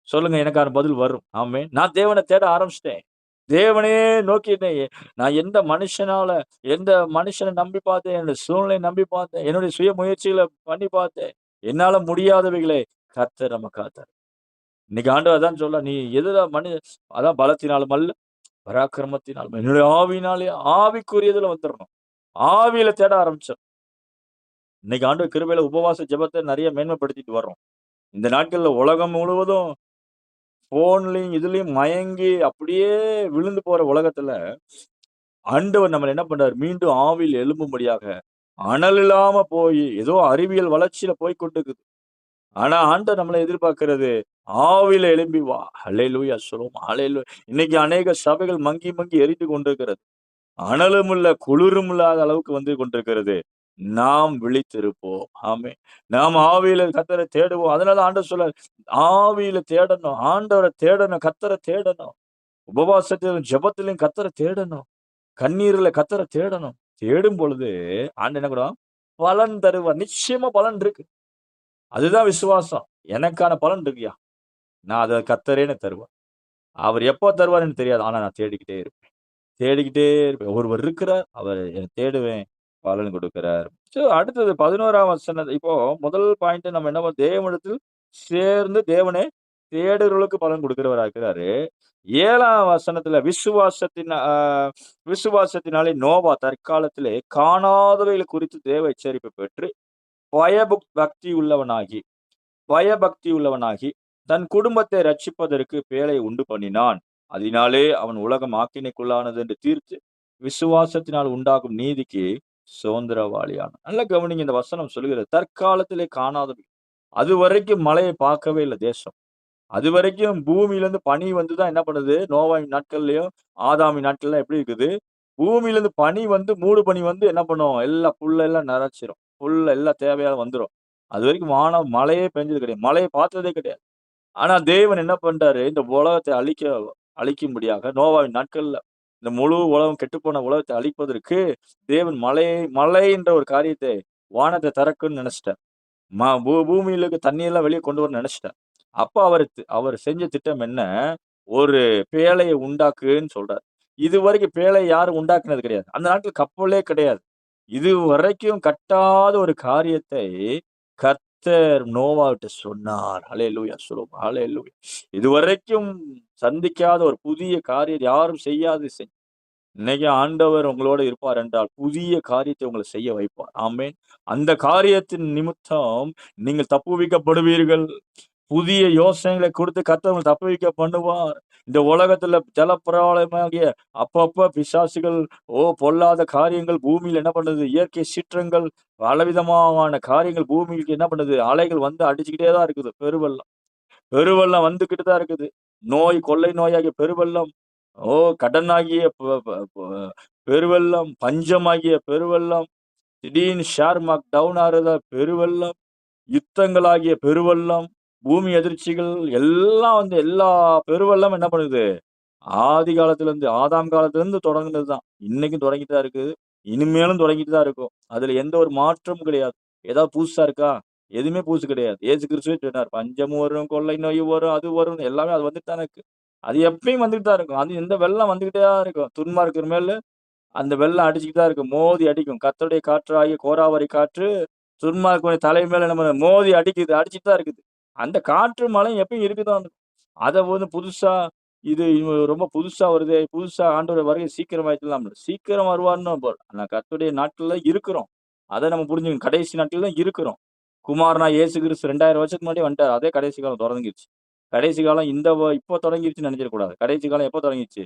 சொல்லுங்க, எனக்கான பதில் வரும். ஆமென். நான் தேவனை தேட ஆரம்பிச்சுட்டேன். தேவனையே நோக்கி நான் எந்த மனுஷனை நம்பி பார்த்தேன், என்னுடைய சூழ்நிலையை நம்பி பார்த்தேன், என்னுடைய சுய முயற்சிகளை பண்ணி பார்த்தேன். என்னால முடியாதவைகளை கர்த்தர் நமக்கு காத்தார். இன்னைக்கு ஆண்டவர் அதான் சொல்றார், "நீ எதுல அதான் பலத்தினாலும் அல்ல, பராக்கிரமத்தினாலும் என்னுடைய ஆவியினாலே ஆவிக்குரியதுல வந்துரணும்." ஆவியில தேட ஆரம்பிச்சோம். இன்னைக்கு ஆண்டவர் கிருபையில உபவாச ஜெபத்தை நிறைய மேன்மைப்படுத்திட்டு வர்றோம். இந்த நாட்கள்ல உலகம் முழுவதும் போன்லயும் இதுலயும் மயங்கி அப்படியே விழுந்து போற உலகத்துல ஆண்டவர் நம்மள என்ன பண்றாரு? மீண்டும் ஆவியில் எழும்பும்படியாக அனல் இல்லாம போய் ஏதோ அறிவியல் வளர்ச்சியில போய் கொண்டிருக்குது. ஆனா ஆண்டவர் நம்மள எதிர்பார்க்கிறது, ஆவியில எழும்பி வா. அல்லேலூயா சொல்லுவோம். அல்லேலூயா. இன்னைக்கு அநேக சபைகள் மங்கி மங்கி எரிந்து கொண்டிருக்கிறது. அனலும் இல்ல, குளிரும் இல்லாத அளவுக்கு வந்து கொண்டிருக்கிறது. நாம் விழித்திருப்போம். ஆமென். நாம் ஆவியில கர்த்தரை தேடுவோம். அதனால ஆண்டவர் சொல்றாரு, ஆவியில தேடணும். ஆண்டவர தேடணும். கர்த்தர தேடணும். உபவாசத்திலும், ஜெபத்திலும் கர்த்தர தேடணும். கண்ணீர்ல கர்த்தர தேடணும். தேடும் பொழுது ஆண்டவர் என்ன பண்ணுவார்? பலன் தருவார். நிச்சயமா பலன் இருக்கு. அதுதான் விசுவாசம். எனக்கான பலன் இருக்குயா. நான் அத கர்த்தரே எனக்கு தருவார். அவர் எப்போ தருவாருன்னு தெரியாது. ஆனா நான் தேடிக்கிட்டே இருப்பேன். தேடிக்கிட்டே இருப்பேன். ஒருவர் இருக்கிறார். அவரை தேடுவேன். பலன் கொடுக்கிறார். அடுத்தது 11ஆம் வசனம். இப்போ முதல் பாயிண்ட் நம்ம என்ன தேவனிடத்தில் சேர்ந்து தேவனை தேடுகிறவர்களுக்கு பலன் கொடுக்கிறவரா இருக்கிறாரு. 7ஆம் வசனத்துல விசுவாசத்தினாலே நோவா தற்காலத்திலே காணாதவைகளை குறித்து தேவ எச்சரிப்பு பெற்று பயபக்தி உள்ளவனாகி பயபக்தி உள்ளவனாகி தன் குடும்பத்தை ரட்சிப்பதற்கு பேழை உண்டு பண்ணினான். அதனாலே அவன் உலகம் ஆக்கினைக்குள்ளானது என்று தீர்த்து விசுவாசத்தினால் உண்டாகும் நீதிக்கு சுதந்திரவாளியானான். நல்ல கவனிங்க, இந்த வசனம் சொல்லுகிறது தற்காலத்திலே காணாதவை. அது வரைக்கும் மழையை பார்க்கவே இல்லை தேசம். அது வரைக்கும் பூமியிலிருந்து பனி வந்துதான் என்ன பண்ணுது? நோவாவின் நாட்கள்லயும் ஆதாமின் நாட்கள்லாம் எப்படி இருக்குது? பூமியிலிருந்து பனி மூடு பனி என்ன பண்ணும்? எல்லா புல்லெல்லாம் நரைச்சிரும். புல் எல்லாம் தேவையான வந்துரும். அது வரைக்கும் மழையே பெஞ்சது கிடையாது. மழையை பார்த்ததே கிடையாது. ஆனா தேவன் என்ன பண்றாரு? இந்த உலகத்தை அழிக்கும்படியாக நோவாவின் நாட்கள்ல இந்த முழு உலகம் கெட்டுப்போன உலகத்தை அழிப்பதற்கு தேவன் மழை என்ற ஒரு காரியத்தை வானத்தை திறக்கும்னு நினைச்சிட்டார். பூமியில இருக்க தண்ணீர்லாம் வெளியே கொண்டு வரணும்னு நினைச்சிட்டார். அப்ப அவர் செஞ்ச திட்டம் என்ன? ஒரு பேழையை உண்டாக்குன்னு சொல்றார். இதுவரைக்கும் பேழை யாரும் உண்டாக்குனது கிடையாது. அந்த நாட்ல கப்பலே கிடையாது. இதுவரைக்கும் கட்டாத ஒரு காரியத்தை கர்த்தர் நோவாவிட்ட சொன்னார். அல்லேலூயா சொல்லுவோம். அல்லேலூயா. இதுவரைக்கும் சந்திக்காத ஒரு புதிய காரியம் யாரும் செய்யாது இன்னைக்கு ஆண்டவர் உங்களோட இருப்பார் என்றால் புதிய காரியத்தை உங்களை செய்ய வைப்பார். ஆமென். அந்த காரியத்தின் நிமித்தம் நீங்கள் தப்புவிக்கப்படுவீர்கள். புதிய யோசனைகளை கொடுத்து கர்த்தர் உங்களை தப்புவிக்க பண்ணுவார். இந்த உலகத்துல ஜலப்பிரளயமாகிய அப்பப்ப பிசாசுகள், பொல்லாத காரியங்கள் பூமியில என்ன பண்ணுது? இயற்கை சீற்றங்கள், பலவிதமான காரியங்கள் பூமிக்கு என்ன பண்ணுது? அலைகள் அடிச்சுக்கிட்டே தான் இருக்குது. பெருவெள்ளம் வந்துகிட்டு தான் இருக்குது. கொள்ளை நோயாகிய பெருவெள்ளம், கடனாகிய பெருவெள்ளம், பஞ்சமாகிய பெருவெள்ளம், திடீர்னு ஷேர் மார்க் டவுன் ஆகுறத பெருவெள்ளம், யுத்தங்களாகிய பெருவெள்ளம், பூமி அதிர்ச்சிகள் எல்லாம் எல்லா பெருவெள்ளம் என்ன பண்ணுது? ஆதி காலத்துல இருந்து ஆதாம் காலத்துல இருந்து தொடங்குனதுதான். இன்னைக்கும் தொடங்கிட்டு தான் இருக்குது. இனிமேலும் தொடங்கிட்டு தான் இருக்கும். அதுல எந்த ஒரு மாற்றமும் கிடையாது. ஏதாவது புதுசா இருக்கா? எதுவுமே புதுசு கிடையாது. இயேசு கிறிஸ்துவே சொன்னார், பஞ்சமும் வரும், கொள்ளை நோய் வரும், அது வரும், எல்லாமே அது வந்துட்டு தானே இருக்கு. அது எப்பயும் வந்துட்டு தான் இருக்கும். அது எந்த வெள்ளம் வந்துகிட்டே தான் இருக்கும். துன்மார்க்கர் மேல அந்த வெள்ளம் அடிச்சுக்கிட்டு தான் இருக்கும். மோதி அடிக்கும். கர்த்தருடைய காற்றாகிய கோராவரி காற்று துன்மார்க்கனுடைய தலை மேல நம்ம மோதி அடிச்சுட்டு தான் இருக்குது. அந்த காற்று மழையும் எப்பயும் இருக்குதான். அத வந்து புதுசா ரொம்ப புதுசா வருதே, புதுசா ஆண்டவர் வருகை சீக்கிரமாயிட்டுலாம் இல்ல. சீக்கிரம் வருவார்ன்னு ஆனா கர்த்தருடைய நாட்கள்ல இருக்கிறோம். அத நம்ம புரிஞ்சுக்கணும். கடைசி நாட்கள்ல தான் இருக்கிறோம். குமாரனா இயேசு கிறிஸ்து 2000 வருஷத்துக்கு முன்னாடியே வந்துட்டாரு. அதே கடைசி காலம் தொடங்கிருச்சு. கடைசி காலம் இப்போ தொடங்கிருச்சுன்னு நெனச்சிடக்கூடாது. கடைசி காலம் எப்போ தொடங்கிருச்சு?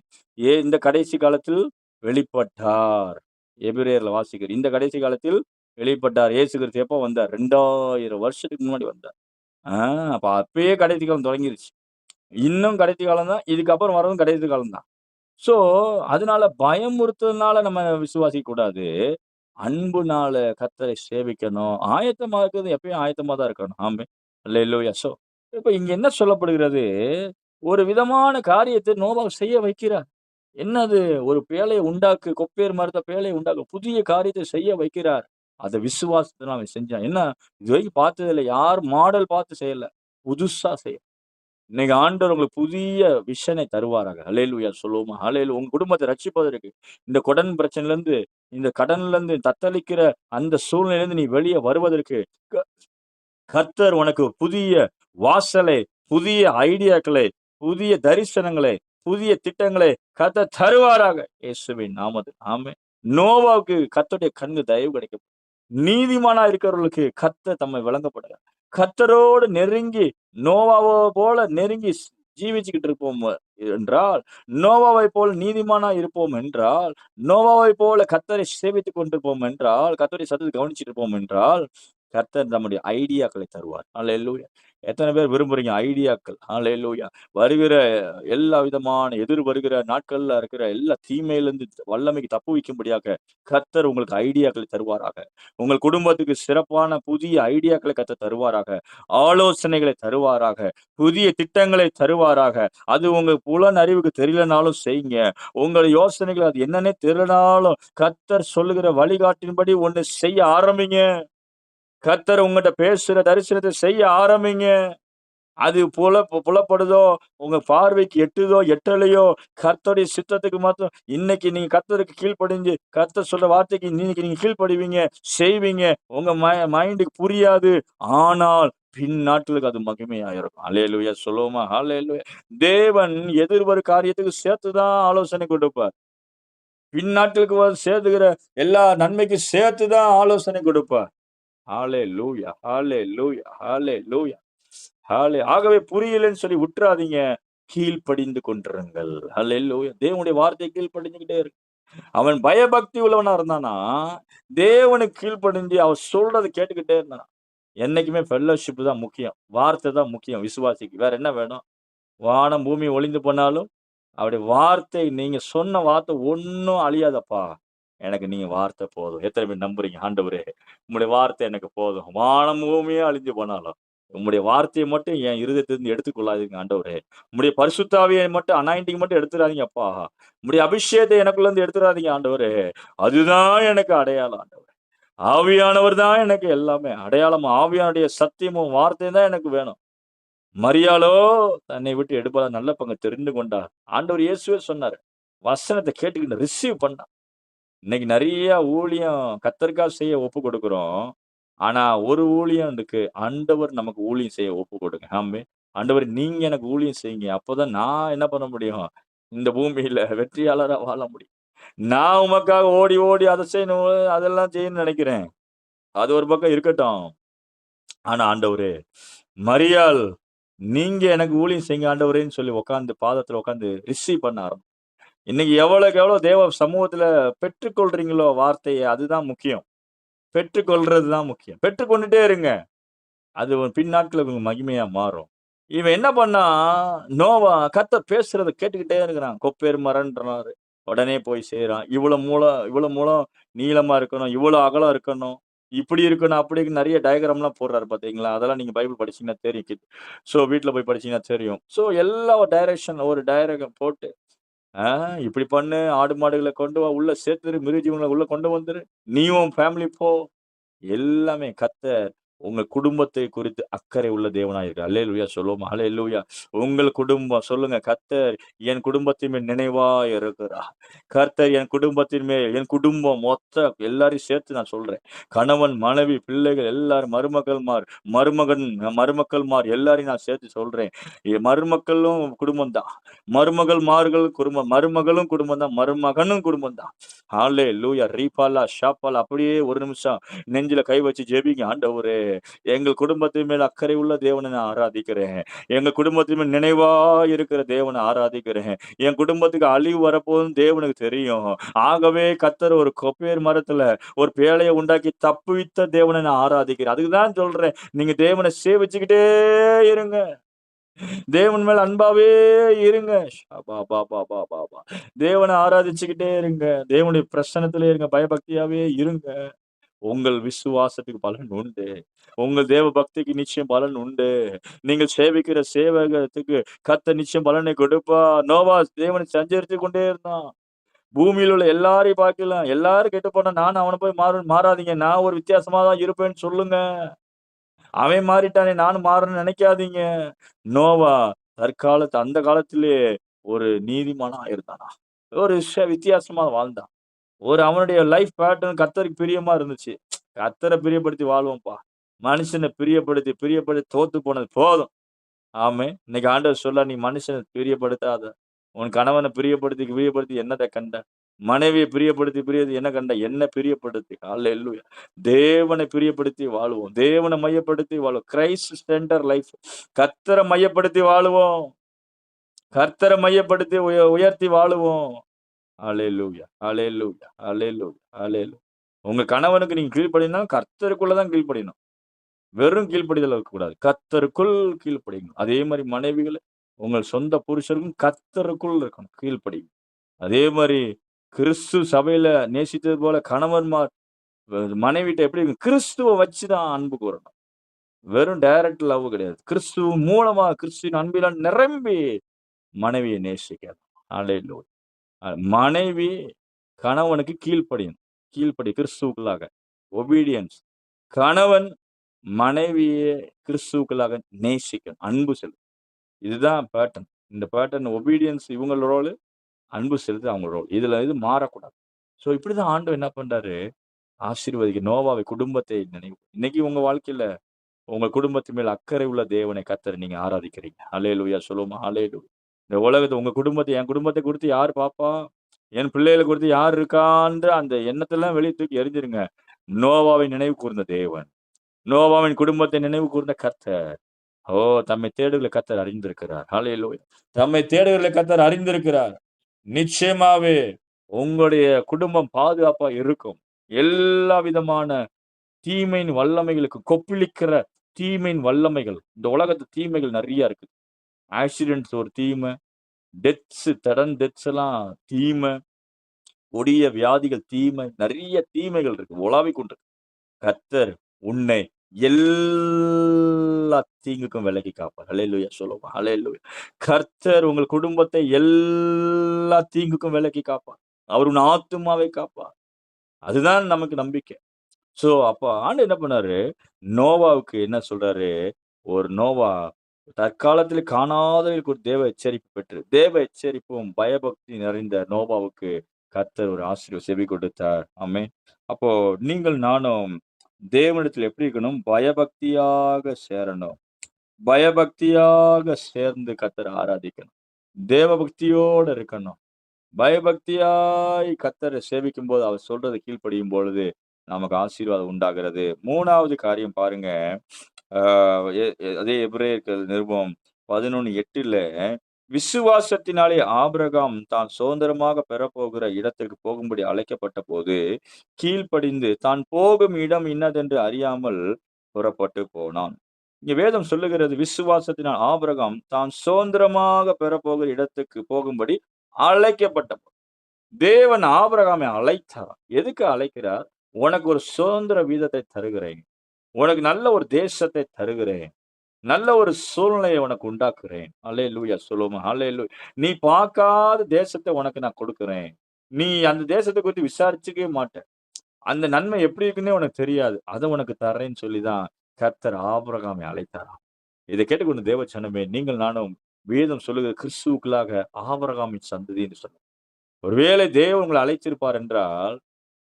இந்த கடைசி காலத்தில் வெளிப்பட்டார். எபிரேயர்ல வாசிக்கிறோம். இந்த கடைசி காலத்தில் வெளிப்பட்டார். இயேசு கிறிஸ்து எப்போ வந்தார்? 2000 வருஷத்துக்கு முன்னாடி வந்தார். ஆ அப்ப அப்பயே கடைசி காலம் தொடங்கிருச்சு. இன்னும் கடைசி காலம் தான். இதுக்கப்புறம் வரதும் கடைசி காலம் தான். ஸோ, அதனால பயமுறுத்துறதுனால நம்ம விசுவாசிக்க கூடாது. அன்புனால கர்த்தரை சேவிக்கணும். ஆயத்தமா இருக்கிறது எப்பயும் ஆயத்தமா தான் இருக்கணும். ஆமென். அல்லேலூயா. இப்ப இங்க என்ன சொல்லப்படுகிறது? ஒரு விதமான காரியத்தை நோவா செய்ய வைக்கிறார். என்னது? ஒரு பேழைய உண்டாக்கு, கொப்பேர் மரத்த பேழைய உண்டாக்கு. புதிய காரியத்த செய்ய வைக்கிறார். அத விசுவாசத்தினால அவன் செஞ்சான். என்ன? இதுவரைக்கும் பார்த்ததில்ல. யார் மாடல் பார்த்து செய்யல. புதுசா இன்னைக்கு ஆண்டவர் உங்களுக்கு புதிய விஷனை தருவாராக. அல்லேலூயா சொல்லுவோமா? உங்க குடும்பத்த ரட்சிப்பதற்கு, இந்த கடன் பிரச்சனையிலருந்து, இந்த கடன்லருந்து தத்தளிக்கிற அந்த சூழ்நிலையிலிருந்து நீ வெளிய வருவதற்கு, க கர்த்தர் உனக்கு புதிய வாசலை, புதிய ஐடியாக்களை, புதிய தரிசனங்களை, புதிய திட்டங்களை கர்த்தர் தருவாராக. இயேசுவின் நாமத்தில். ஆமென். நோவாவுக்கு கர்த்தருடைய கண்ணு தயவு கிடைக்கும். நீதிமானா இருக்கிறவர்களுக்கு கர்த்தர் தம்மை விளங்கப்படுகிறார். கர்த்தரோடு நெருங்கி நோவாவ போல நெருங்கி ஜீவிச்சுக்கிட்டு இருப்போம் என்றால், நோவாவை போல நீதிமானா இருப்போம் என்றால், நோவாவை போல கர்த்தரை சேவித்துக் கொண்டிருப்போம் என்றால், கர்த்தருடைய சத்தத்தை கவனிச்சுட்டு இருப்போம் என்றால், கர்த்தர் நம்முடைய ஐடியாக்களை தருவார். அல்லேலூயா. எத்தனை பேர் விரும்புறீங்க ஐடியாக்கள்? அல்லேலூயா. வருகிற எல்லா விதமான வருகிற நாட்கள்ல இருக்கிற எல்லா தீமையிலிருந்து வல்லமைக்கு தப்புவிக்கும்படியாக கர்த்தர் உங்களுக்கு ஐடியாக்களை தருவாராக. உங்கள் குடும்பத்துக்கு சிறப்பான புதிய ஐடியாக்களை கர்த்தர் தருவாராக. ஆலோசனைகளை தருவாராக. புதிய திட்டங்களை தருவாராக. அது உங்க புலன் அறிவுக்கு தெரியலனாலும் செய்யுங்க. உங்கள் யோசனைகள் அது என்னன்னே தெரியலனாலும் கர்த்தர் சொல்லுகிற வழிகாட்டின்படி ஒண்ணு செய்ய ஆரம்பிங்க. கர்த்தர் உங்கட்ட பேசுற தரிசனத்தை செய்ய ஆரம்பிங்க. அது புலப்படுதோ, உங்க பார்வைக்கு எட்டுதோ, எட்டலையோ, கர்த்தருடைய சித்தத்துக்கு மாத்திரம் இன்னைக்கு நீங்க கர்த்தருக்கு கீழ்ப்படிஞ்சு, கர்த்தர் சொல்ற வார்த்தைக்கு இன்னைக்கு நீங்க கீழ்ப்படிவீங்க, செய்வீங்க. உங்க மைண்டுக்கு புரியாது. ஆனால் பின்னாட்களுக்கு அது மகிமையா இருக்கும். அல்லேலூயா சொல்லுவோமா? அல்லேலூயா. தேவன் எதிர்வரும் காரியத்துக்கு சேர்த்து தான் ஆலோசனை கொடுப்பார். பின்னாட்களுக்கு சேர்த்துக்கிற எல்லா நன்மைக்கும் சேர்த்து தான் ஆலோசனை கொடுப்பார். ஹalleluya, ஹalleluya, ஹalleluya. ஆகவே புரியலன்னு சொல்லி விட்டுறாதீங்க. கீழ்ப்படிந்து கொண்டிருங்கள். ஹalleluya. தேவனுடைய வார்த்தையை கீழ்ப்படிஞ்சுக்கிட்டே இருக்கு. அவன் பயபக்தி உள்ளவனா இருந்தானா, தேவனுக்கு கீழ்ப்படிஞ்சு அவர் சொல்றத கேட்டுக்கிட்டே இருந்தானா. என்னைக்குமே ஃபெல்லோஷிப் தான் முக்கியம். வார்த்தை தான் முக்கியம் விசுவாசிக்கு. வேற என்ன வேணும்? வானம் பூமி ஒழிந்து போனாலும், அவருடைய வார்த்தை நீங்க சொன்ன வார்த்தை ஒண்ணும் அழியாதப்பா. எனக்கு நீங்க வார்த்தை போதும். எத்தனை பேர் நம்புறீங்க? ஆண்டவரே, உம்முடைய வார்த்தை எனக்கு போதும். வானம் பூமியே அழிஞ்சு போனாலும், உம்முடைய வார்த்தையை மட்டும் என் இருதயத்திலிருந்து எடுத்துக்கொள்ளாதீங்க ஆண்டவரே. உம்முடைய பரிசுத்த ஆவியை மட்டும் அனாயிண்டிங் மட்டும் எடுத்துறாதீங்க அப்பா. உம்முடைய அபிஷேகத்தை எனக்குள்ள இருந்து எடுத்துறாதீங்க ஆண்டவரே. அதுதான் எனக்கு அடையாளம் ஆண்டவரே. ஆவியானவர் தான் எனக்கு எல்லாமே. அடையாளம் ஆவியானுடைய சத்தியமும் வார்த்தையும் தான் எனக்கு வேணும். மரியாளோ தன்னை விட்டு எடுப்பதா நல்ல பங்கு தெரிந்து கொண்டார். ஆண்டவர் இயேசுவே சொன்னாரு. வசனத்தை கேட்டுக்கிட்டு ரிசீவ் பண்ணா. இன்னைக்கு நெறைய ஊழியம் கர்த்தருக்காக செய்ய ஒப்பு கொடுக்கிறோம். ஆனா ஒரு ஊழியம் இருக்கு. ஆண்டவர் நமக்கு ஊழியம் செய்ய ஒப்பு கொடுங்க. ஆமென். ஆண்டவரே நீங்க எனக்கு ஊழியம் செய்யுங்க. அப்பதான் நான் என்ன பண்ண முடியும்? இந்த பூமியில வெற்றியாளரா வாழ முடியும். நான் உமக்காக ஓடி, ஓடி அத செய்யணும், அதெல்லாம் செய்யணும்னு நெனைக்கிறேன். அது ஒரு பக்கம் இருக்கட்டும். ஆனா ஆண்டவரே, மரியாள் நீங்க எனக்கு ஊழியம் செய்யுங்க ஆண்டவரேன்னு சொல்லி உட்கார்ந்து பாதத்துல உட்கார்ந்து ரிசீவ் பண்ண இன்னைக்கு எவ்வளவுக்கு எவ்வளவு தேவ சமூகத்துல பெற்றுக்கொள்றீங்களோ வார்த்தைய அதுதான் முக்கியம். பெற்றுக்கொள்றது தான் முக்கியம். பெற்றுக்கொண்டுட்டே இருங்க. அது பின்னாட்கள்ல உங்களுக்கு மகிமையா மாறும். இவன் என்ன பண்ணான்? நோவா கர்த்தர் பேசுறத கேட்டுக்கிட்டே இருக்கிறான். கொப்பேர் மரம்ன்றாரு. உடனே போய் செய்றான். இவ்வளவு மூலம் நீளமா இருக்கணும். இவ்வளவு அகலம் இருக்கணும். இப்படி இருக்கணும், அப்படி இருக்கணும் நெறைய டயகிராம்லாம் போடுறாரு பார்த்தீங்களா? அதெல்லாம் நீங்க பைபிள் படிச்சீங்கன்னா தெரியும். வீட்ல போய் படிச்சீங்கன்னா தெரியும். எல்லா ஒரு டைரக்ஷன் போட்டு இப்படி பண்ணு, ஆடு மாடுகள கொண்டு வா, உள்ள சேர்த்துரு, மிருகஜீவங்கள உள்ள கொண்டு வந்துரு. நீ உன் ஃபேமிலி போ. எல்லாமே கர்த்தர் உங்க குடும்பத்தை குறித்து அக்கறை உள்ள தேவனா இருக்கிறார். அல்லேலூயா சொல்லுவோமா? அல்லேலூயா. உங்கள் குடும்பம் சொல்லுங்க, கர்த்தர் என் குடும்பத்தின் மேல் நினைவா இருக்கிறார். கர்த்தர் என் குடும்பத்தின் மேல், என் குடும்பம் மொத்த எல்லாரையும் சேர்த்து நான் சொல்றேன். கணவன், மனைவி, பிள்ளைகள் எல்லாரும், மருமகன், மருமக்கள்மார் எல்லாரையும் நான் சேர்த்து சொல்றேன். மருமக்களும் குடும்பம் தான். மருமகளும் குடும்பம் தான். மருமகனும் குடும்பம் தான். ஹalleluya. ரீபாலா, ஷாபாலா அப்படியே ஒரு நிமிஷம் நெஞ்சில கை வச்சு ஜெபிங்க. ஆண்டவரே, எங்கள் குடும்பத்தின் மேல் அக்கறை உள்ள தேவனை நான் ஆராதிக்கிறேன். எங்க குடும்பத்தின் மேல் நினைவா இருக்கிற தேவனை ஆராதிக்கிறேன். என் குடும்பத்துக்கு அழிவு வரப்போகுதுன்னு தேவனுக்கு தெரியும். ஆகவே கர்த்தர் ஒரு கொப்பேர் மரத்துல ஒரு பேழைய உண்டாக்கி தப்புவித்த தேவனை நான் ஆராதிக்கிறேன். அதுக்கு தான் சொல்றேன், நீங்க தேவனை சேவிச்சுக்கிட்டே இருங்க. தேவன் மேல அன்பாவே இருங்க. ஷபா. தேவனை ஆராதிச்சுக்கிட்டே இருங்க. தேவனுடைய பிரசன்னத்திலே இருங்க. பயபக்தியாவே இருங்க. உங்கள் விசுவாசத்துக்கு பலன் உண்டு. உங்கள் தேவ பக்திக்கு நிச்சயம் பலன் உண்டு. நீங்கள் சேவிக்கிற சேவகத்துக்கு கர்த்தர் நிச்சயம் பலனை கொடுப்பார். நோவா தேவனை சஞ்சரித்துக் கொண்டே இருந்தான். பூமியில் உள்ள எல்லாரையும் பார்க்கலாம். எல்லாரும் கெட்டு போனா நானும் அவனை போய் மாறாதீங்க. நான் ஒரு வித்தியாசமா தான் இருப்பேன்னு சொல்லுங்க. அவன் மாறிட்டானே நானும் மாறணும்னு நினைக்காதீங்க. நோவா அந்த காலத்திலே ஒரு நீதிமானா இருந்தானா. ஒரு வித்தியாசமா வாழ்ந்தான். அவனுடைய லைஃப் பேட்டர்ன் கர்த்தருக்கு பிரியமா இருந்துச்சு. கர்த்தரை பிரியப்படுத்தி வாழ்வோம்ப்பா. மனுஷனை பிரியப்படுத்தி தோத்து போனது போதும். ஆமென். இன்னைக்கு ஆண்டவர் சொல்றார், நீ மனுஷனை பிரியப்படுத்தாத. உன் கணவனை பிரியப்படுத்தி என்னத்த கண்ட? மனைவியை பிரியப்படுத்தி என்ன கண்ட? என்ன பிரியப்படுத்தி. அல்லேலூயா. தேவனை பிரியப்படுத்தி வாழுவோம். தேவனை மையப்படுத்தி வாழுவோம். Christ centre life. கர்த்தரை மையப்படுத்தி வாழுவோம். கர்த்தரை மையப்படுத்தி உயர்த்தி வாழுவோம். அல்லேலூயா. அல்லேலூயா. அல்லேலூயா. அல்லேலூயா. உங்க கணவனுக்கு நீங்க கீழ்ப்படியணும்னா கர்த்தருக்குள்ள தான் கீழ்ப்படியணும். வெறும் கீழ்ப்படிதல் இருக்கக்கூடாது. கர்த்தருக்குள் கீழ்ப்படியணும். அதே மாரி மனைவிகளே, உங்கள் சொந்த புருஷருக்கும் கர்த்தருக்குள் இருக்கணும். கீழ்ப்படியும். அதே மாரி கிறிஸ்து சபையில நேசித்தது போல கணவன்மார் மனைவிட்ட எப்படி கிறிஸ்துவ வச்சு தான் அன்பு கூறணும். வெறும் டைரக்ட் லவ் கிடையாது. கிறிஸ்துவ மூலமா கிறிஸ்துவின் அன்பினால் நிரம்பி மனைவியை நேசிக்கணும். அல்லேலூயா. மனைவி கணவனுக்கு கீழ்ப்படியணும். கிறிஸ்துவுக்குள்ளாக. ஒபீடியன்ஸ். கணவன் மனைவியை கிறிஸ்துவுக்குள்ளாக நேசிக்கணும். அன்பு செலுத்தணும். இதுதான் பேட்டர்ன். இந்த பேட்டர்ன் ஒபீடியன்ஸ் இவங்க ரோல், அன்பு செலுத்து அவங்க ரோல். இது மாறக்கூடாது. ஸோ இப்படிதான் ஆண்டவர் என்ன பண்றாரு, ஆசீர்வதிக்க நோவாவை குடும்பத்தை நினைவு. இன்னைக்கு உங்க வாழ்க்கையில உங்க குடும்பத்தின் மேல் அக்கறை உள்ள தேவனை கர்த்தரை நீங்க ஆராதிக்கிறீங்க. அல்லேலூயா சொல்லுவோமா? அல்லேலூயா. இந்த உலகத்தை என் குடும்பத்தை குறித்து யார் பாப்பா? என் பிள்ளைகளை குறித்து யார் இருக்கான்ற அந்த எண்ணத்தெல்லாம் வெளியே தூக்கி எறிஞ்சிருங்க. நோவாவை நினைவு கூர்ந்த தேவன். நோவாவின் குடும்பத்தை நினைவு கூர்ந்த கர்த்தர். ஓ, தம்மை தேடுகிற கர்த்தர் அறிந்திருக்கிறார். ஹல்லேலூயா. தம்மை தேடுகிற கர்த்தர் அறிந்திருக்கிறார். நிச்சயமாவே உங்களுடைய குடும்பம் பாதுகாப்பா இருக்கும். எல்லா விதமான தீமையின் வல்லமைகளுக்கு கொப்பளிக்கிற தீமையின் வல்லமைகள். இந்த உலகத்து தீமைகள் நிறைய இருக்கு. ஆக்சிடென்ட்ஸ் ஒரு தீமை, டெத்ஸ் எல்லாம் தீமை, கொடிய வியாதிகள் தீமை, நிறைய தீமைகள் இருக்கு. உலாவிக் கொண்டிருக்கு. கர்த்தர் உன்னை எல்லா தீங்குக்கும் விலக்கி காப்பார். அல்லேலூயா சொல்லுவோம். அல்லேலூயா. கர்த்தர் உங்கள் குடும்பத்தை எல்லா தீங்குக்கும் விலக்கி காப்பார். அவர் உன் ஆத்துமாவை காப்பார். அதுதான் நமக்கு நம்பிக்கை. சோ அப்ப ஆண்டு என்ன பண்ணாரு, நோவாவுக்கு என்ன சொல்றாரு, ஒரு நோவா தற்காலத்தில் காணாதவர்களுக்கு ஒரு தேவ எச்சரிப்பும் பயபக்தி நிறைந்த நோவாவுக்கு கர்த்தர் ஒரு செவி கொடுத்தார். ஆமென். அப்போ நீங்கள் நானும் தேவனிடத்தில் எப்படி இருக்கணும்? பயபக்தியாக சேரணும். பயபக்தியாக சேர்ந்து கர்த்தரை ஆராதிக்கணும். தேவபக்தியோட இருக்கணும். பயபக்தியாய் கர்த்தரை சேவிக்கும்போது, அவர் சொல்றதை கீழ்ப்படியும் பொழுது நமக்கு ஆசீர்வாதம் உண்டாகிறது. 3வது காரியம் பாருங்க. ஆ அதே எபிரேயர் நிருபம் 11:8 விசுவாசத்தினாலே ஆபிரகாம் தான் சுதந்திரமாக பெறப்போகிற இடத்திற்கு போகும்படி அழைக்கப்பட்டபோது, கீழ்ப்படிந்து தான் போகும் இடம் இன்னதென்று அறியாமல் புறப்பட்டு போனான். இங்க வேதம் சொல்லுகிறது, விசுவாசத்தினால் ஆபிரகாம் தான் சுதந்திரமாக பெறப்போகிற இடத்துக்கு போகும்படி அழைக்கப்பட்டபோது. தேவன் ஆபிரகாமை அழைத்தார். எதுக்கு அழைக்கிறார்? உனக்கு ஒரு சுதந்திர வீதத்தை தருகிறேன். உனக்கு நல்ல ஒரு தேசத்தை தருகிறேன். நல்ல ஒரு சூழ்நிலையை உனக்கு உண்டாக்குறேன். அல்லேலூயா சொல்லுவோமா? அல்லேலூயா. நீ பார்க்காத தேசத்தை உனக்கு நான் கொடுக்கிறேன். நீ அந்த தேசத்தை குறித்து விசாரிச்சுக்கவே மாட்ட. அந்த நன்மை எப்படி இருக்குன்னே உனக்கு தெரியாது. அத உனக்கு தர்றேன்னு சொல்லி தான் கர்த்தர் ஆபிரகாமை அழைத்தாராம். இதை கேட்டுக்கொண்டு தேவ ஜனமே, நீங்கள் நானும் வேதம் சொல்லுகிற கிறிஸ்துவுக்குள்ளாக ஆபிரகாமின் சந்ததி என்று சொன்னார். ஒருவேளை தேவன் உங்களை அழைத்திருப்பார் என்றால்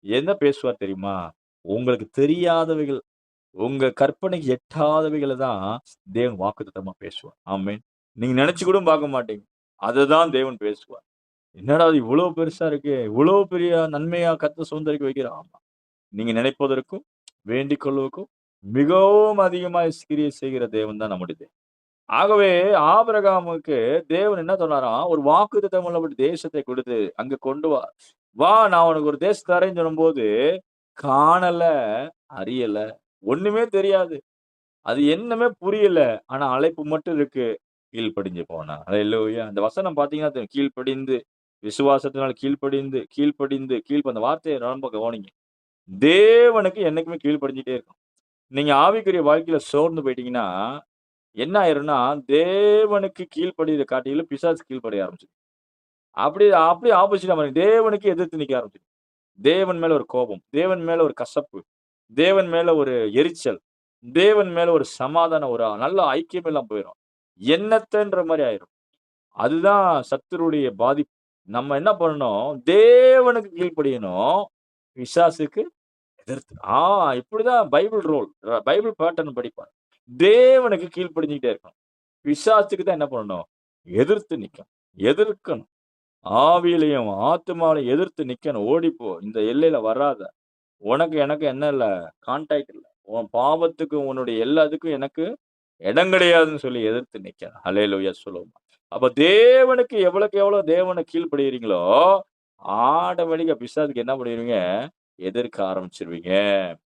என்ன பேசுவார் தெரியுமா? உங்களுக்கு தெரியாதவைகள், உங்க கற்பனைக்கு எட்டாதவைகள தான் தேவன் வாக்குத்தத்தமா பேசுவார். ஆமென். நீங்க நினைச்சு கூட பார்க்க மாட்டீங்க. அததான் தேவன் பேசுவார். என்னடா இது இவ்வளவு பெருசா இருக்கே! இவ்வளவு பெரிய நன்மையா கர்த்தர் சுதந்தரிக்க வைக்கிறார். ஆமா. நீங்க நினைப்பதற்கும், வேண்டிக் கொள்வதற்கும் மிகவும் அதிகமாய் கிரியை செய்கிற தேவன் தான் நம்முடைய தேவன். ஆகவே ஆபிரகாமுக்கு தேவன் என்ன சொன்னாராம்? ஒரு வாக்குத்தத்தம் உள்ளபடி தேசத்தை கொடுத்து அங்க கொண்டு வா. வா, நான் உனக்கு ஒரு தேசம் தரேன்னு சொல்லும்போது, காணல, அறியல, ஒண்ணுமே தெரியாது. அது என்னமே புரியல. ஆனா அழைப்பு மட்டும் இருக்கு. கீழ்ப்படிஞ்சு போனான். அல்லேலூயா! அந்த வசனம் பார்த்தீங்கன்னா தெரியும். கீழ்ப்படிந்து, விசுவாசத்தினால் கீழ்ப்படிந்து, கீழ்ப்படிந்து, அந்த வார்த்தைய ரொம்ப கவனிங்க. தேவனுக்கு என்னைக்குமே கீழ்ப்படிஞ்சுட்டே இருக்கணும். நீங்க ஆவிக்குரிய வாழ்க்கையில சோர்ந்து போயிட்டீங்கன்னா, என்ன ஆயிரும்னா, தேவனுக்கு கீழ்ப்படியத காட்டிலும் பிசாசுக்கு கீழ்ப்படிய ஆரம்பிச்சுரும். அப்படியே ஆப்போசிட்டா மாறிடும். தேவனுக்கு எதிர்த்து நிக்க ஆரம்பிச்சுரும். தேவன் மேல ஒரு கோபம், தேவன் மேல ஒரு கசப்பு, தேவன் மேல ஒரு எரிச்சல், தேவன் மேல ஒரு சமாதானம், ஒரு நல்ல ஐக்கியம் எல்லாம் போயிரும். என்னத்தன்ற மாரி ஆயிரும். அதுதான் சத்துருடைய பாதிப்பு. நம்ம என்ன பண்ணணும்? தேவனுக்கு கீழ்ப்படியணும். பிசாசுக்கு எதிர்த்து. இப்படிதான் பைபிள் ரோல். பைபிள் பேட்டர்ன் படிப்பாங்க. தேவனுக்கு கீழ்ப்படிஞ்சுக்கிட்டே இருக்கணும். பிசாசுக்கு தான் என்ன பண்ணணும்? எதிர்த்து நிக்கணும். எதிர்க்கணும். ஆவியிலயும், ஆத்துமாவிலயும் எதிர்த்து நிக்கணும். ஓடிப்போ. இந்த எல்லையில வராத. உனக்கு எனக்கு என்ன இல்ல? கான்டாக்ட் இல்ல. உன் பாவத்துக்கும், உன்னுடைய எல்லாத்துக்கும் எனக்கு இடம் கிடையாதுன்னு சொல்லி எதிர்த்து நிக்கணும். அல்லேலூயா சொல்லுவோம். அப்ப தேவனுக்கு எவ்வளவுக்கு எவ்வளவு தேவன கீழ்ப்படிகிறீங்களோ, ஆட்டோமேட்டிக்கா பிசாசுக்கு என்ன பண்ணிருவீங்க? எதிர்க்க ஆரம்பிச்சுருவீங்க.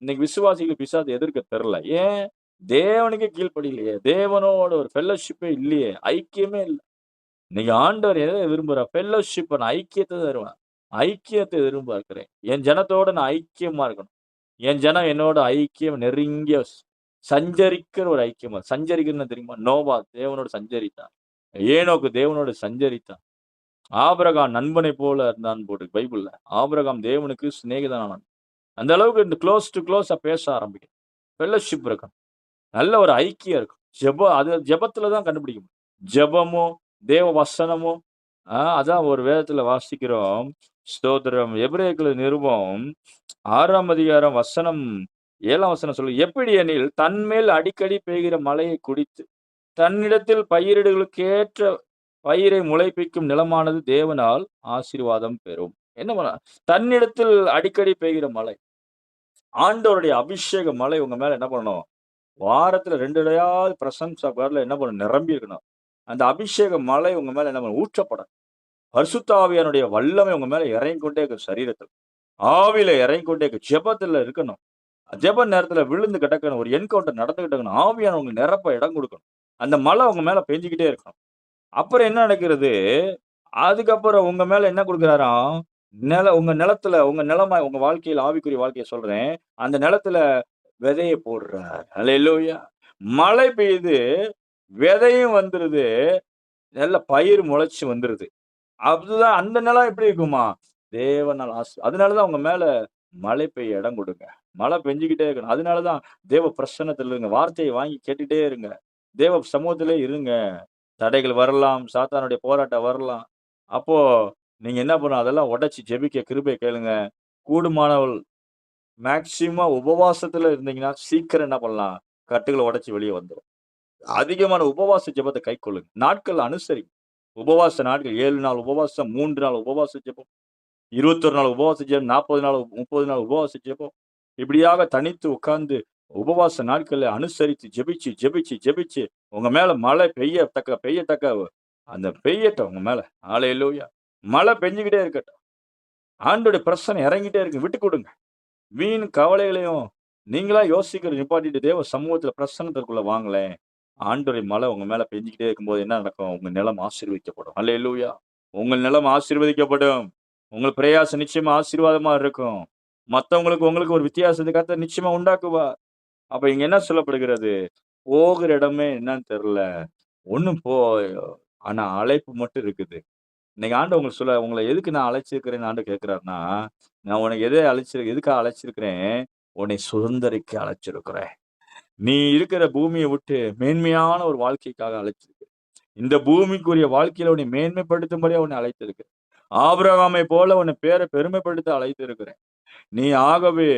இன்னைக்கு விசுவாசிகள் பிசாசு எதிர்க்க தெரியல. ஏன்? தேவனுக்கே கீழ்ப்படியலையே. தேவனோட ஒரு ஃபெல்லோஷிப்பே இல்லையே. ஐக்கியமே இல்ல. இன்னைக்கு ஆண்டவர் எத விரும்புறார்? ஃபெல்லோஷிப், நான் ஐக்கியத்த தான் விரும்புறேன். ஐக்கியத்தை எதிர்பார்க்கிறேன். என் ஜனத்தோட நான் ஐக்கியமா இருக்கணும். என் ஜனம் என்னோட ஐக்கியம் நெருங்கிய சஞ்சரிக்கிற ஒரு ஐக்கியமா. சஞ்சரிக்கிறதுன்னா தெரியுமா? நோவா தேவனோடு சஞ்சரித்தான். ஏனோக்கு தேவனோடு சஞ்சரித்தான். ஆபிரகாம் நண்பனைப் போல இருந்தான்னு போட்டிருக்கு பைபிள்ல. ஆபிரகாம் தேவனுக்கு சிநேகிதனானான். அந்த அளவுக்கு இந்த க்ளோஸ் டூ க்ளோஸா பேச ஆரம்பிக்கும். ஃபெல்லோஷிப் இருக்கணும். நல்ல ஒரு ஐக்கியம் இருக்கும். அது ஜெபத்துல தான் கண்டுபிடிக்க முடியும். ஜெபமும், தேவ வசனமும், அதான் ஒரு வேதத்துல வாசிக்கிறோம். ஸ்தோத்திரம். எபிரேயர்கள் நிருபம் 6ஆம் அதிகாரம் வசனம் 7ஆம் வசனம் சொல்லு. எப்படி எனில், தன்மேல் அடிக்கடி பெய்கிற மழையை குடித்து, தன்னிடத்தில் பயிரிடுதலுக்கேற்ற பயிரை முளைப்பிக்கும் நிலமானது தேவனால் ஆசீர்வாதம் பெறும். என்ன பண்ண? தன்னிடத்தில் அடிக்கடி பெய்கிற மழை. ஆண்டவருடைய அபிஷேக மழை உங்க மேல என்ன பண்ணணும்? வாரத்துல 2 தடவையாவது பிரசன்ஸ் ஆஃப் காட்ல என்ன பண்ணணும்? நிரம்பி இருக்கணும். அந்த அபிஷேக மழை உங்க மேல என்ன பண்ணணும்? ஊற்றப்படணும். பரிசுத்த ஆவியானுடைய வல்லமை உங்க மேல இறங்கிக் கொண்டே இருக்கு சரீரத்துல. ஆவியில இறங்கிக் கொண்டே இருக்கு. ஜெபத்துல இருக்கணும். ஜெப நேரத்துல விழுந்து கிடக்கணும். ஒரு என்கவுண்டர் நடந்துகிட்டு இருக்கணும். ஆவியானவங்க நிரப்ப இடம் கொடுக்கணும். அந்த மழை உங்க மேல பெஞ்சுக்கிட்டே இருக்கணும். அப்புறம் என்ன நடக்கிறது? அதுக்கப்புறம் உங்க மேல என்ன குடுக்குறாராம்? உங்க நிலத்துல, உங்க நிலமா உங்க வாழ்க்கையில ஆவிக்குரிய வாழ்க்கைய சொல்றேன். அந்த நிலத்துல விதைய போடுறார். அல்லேலூயா! மழை பெய்யுது, விதையும் வந்துருது, நல்ல பயிர் முளைச்சு வந்துருது. அதுதான் அந்த நிலம் எப்படி இருக்குமா? தேவனால் அதனால தான் உங்க மேல மழை பெய்ய இடம் கொடுங்க. மழை பெஞ்சுக்கிட்டே இருக்கணும். அதனால தான் தேவ பிரசன்னத்துல இருங்க. வார்த்தைய வாங்கி கேட்டுட்டே இருங்க. தேவ சமூகத்திலே இருங்க. தடைகள் வரலாம், சாத்தானுடைய போராட்டம் வரலாம். அப்போ நீங்க என்ன பண்ணணும்? அதெல்லாம் உடைச்சு ஜெபிக்க கிருபை கேளுங்க. கூடுமானவள் மேக்ஸிமம் உபவாசத்துல இருந்தீங்கன்னா, சீக்கிரம் என்ன பண்ணலாம்? கட்டுகள உடைச்சு வெளிய வந்துரும். அதிகமான உபவாச ஜெபத்த கைக்கொள்ளுங்க. நாட்கள் அனுசரிங்க. உபவாச நாட்கள் 7 நாள் உபவாசம், 3 நாள் உபவாச ஜெபம், 21 நாள் உபவாச ஜெபம், 40 நாள், 30 நாள் உபவாச ஜெபம். இப்படியாக தனித்து உட்கார்ந்து உபவாச நாட்கள அனுசரித்து ஜெபிச்சு, ஜெபிச்சு, ஜெபிச்சு உங்க மேல மழை பெய்யத்தக்க அந்த பெய்யட்டும் உங்க மேல. ஹalleluya! மழை பெஞ்சுகிட்டே இருக்கட்டும். ஆண்டவருடைய பிரசன்னம் இறங்கிட்டே இருக்கு. விட்டுக் கொடுங்க. வீண் கவலைகளையும் நீங்களா யோசிக்கிறத நிப்பாட்டிட்டு தேவ சமூகத்துல பிரசன்னத்திற்குள்ள வாங்களேன். ஆண்டவருடைய மழை உங்க மேல பெஞ்சுக்கிட்டே இருக்கும்போது என்ன நடக்கும்? உங்க நிலம் ஆசீர்வதிக்கப்படும். அல்லேலூயா! உங்கள் நிலம் ஆசீர்வதிக்கப்படும். உங்கள் பிரயாசம் நிச்சயமா ஆசீர்வாதமா இருக்கும். மத்தவங்களுக்கு உங்களுக்கு ஒரு வித்தியாசத்தை கர்த்தர் நிச்சயமா உண்டாக்குவார். அப்ப இங்க என்ன சொல்லப்படுகிறது? போகிற இடமே என்னன்னு தெரியல. ஒண்ணும் ஆனா அழைப்பு மட்டும் இருக்குது. இன்னைக்கு ஆண்டவர் உங்களுக்கு உங்கள எதுக்கு நான் அழைச்சிருக்கிறேன்னு ஆண்டவர் கேட்கிறாருன்னா, நான் உனக்கு எதுக்காக அழைச்சிருக்கிறேன்? உன்னை சுதந்தரிக்க அழைச்சிருக்கிறேன். நீ இருக்கிற பூமியை விட்டு மேன்மையான ஒரு வாழ்க்கைக்காக அழைச்சிருக்கு. இந்த பூமிக்குரிய வாழ்க்கையில உன்னை மேன்மைப்படுத்தும்படியா உன்னை அழைத்திருக்கு. ஆபிரகாமை போல உன்னை பேரை பெருமைப்படுத்த அழைத்திருக்கிறேன். நீ ஆகவே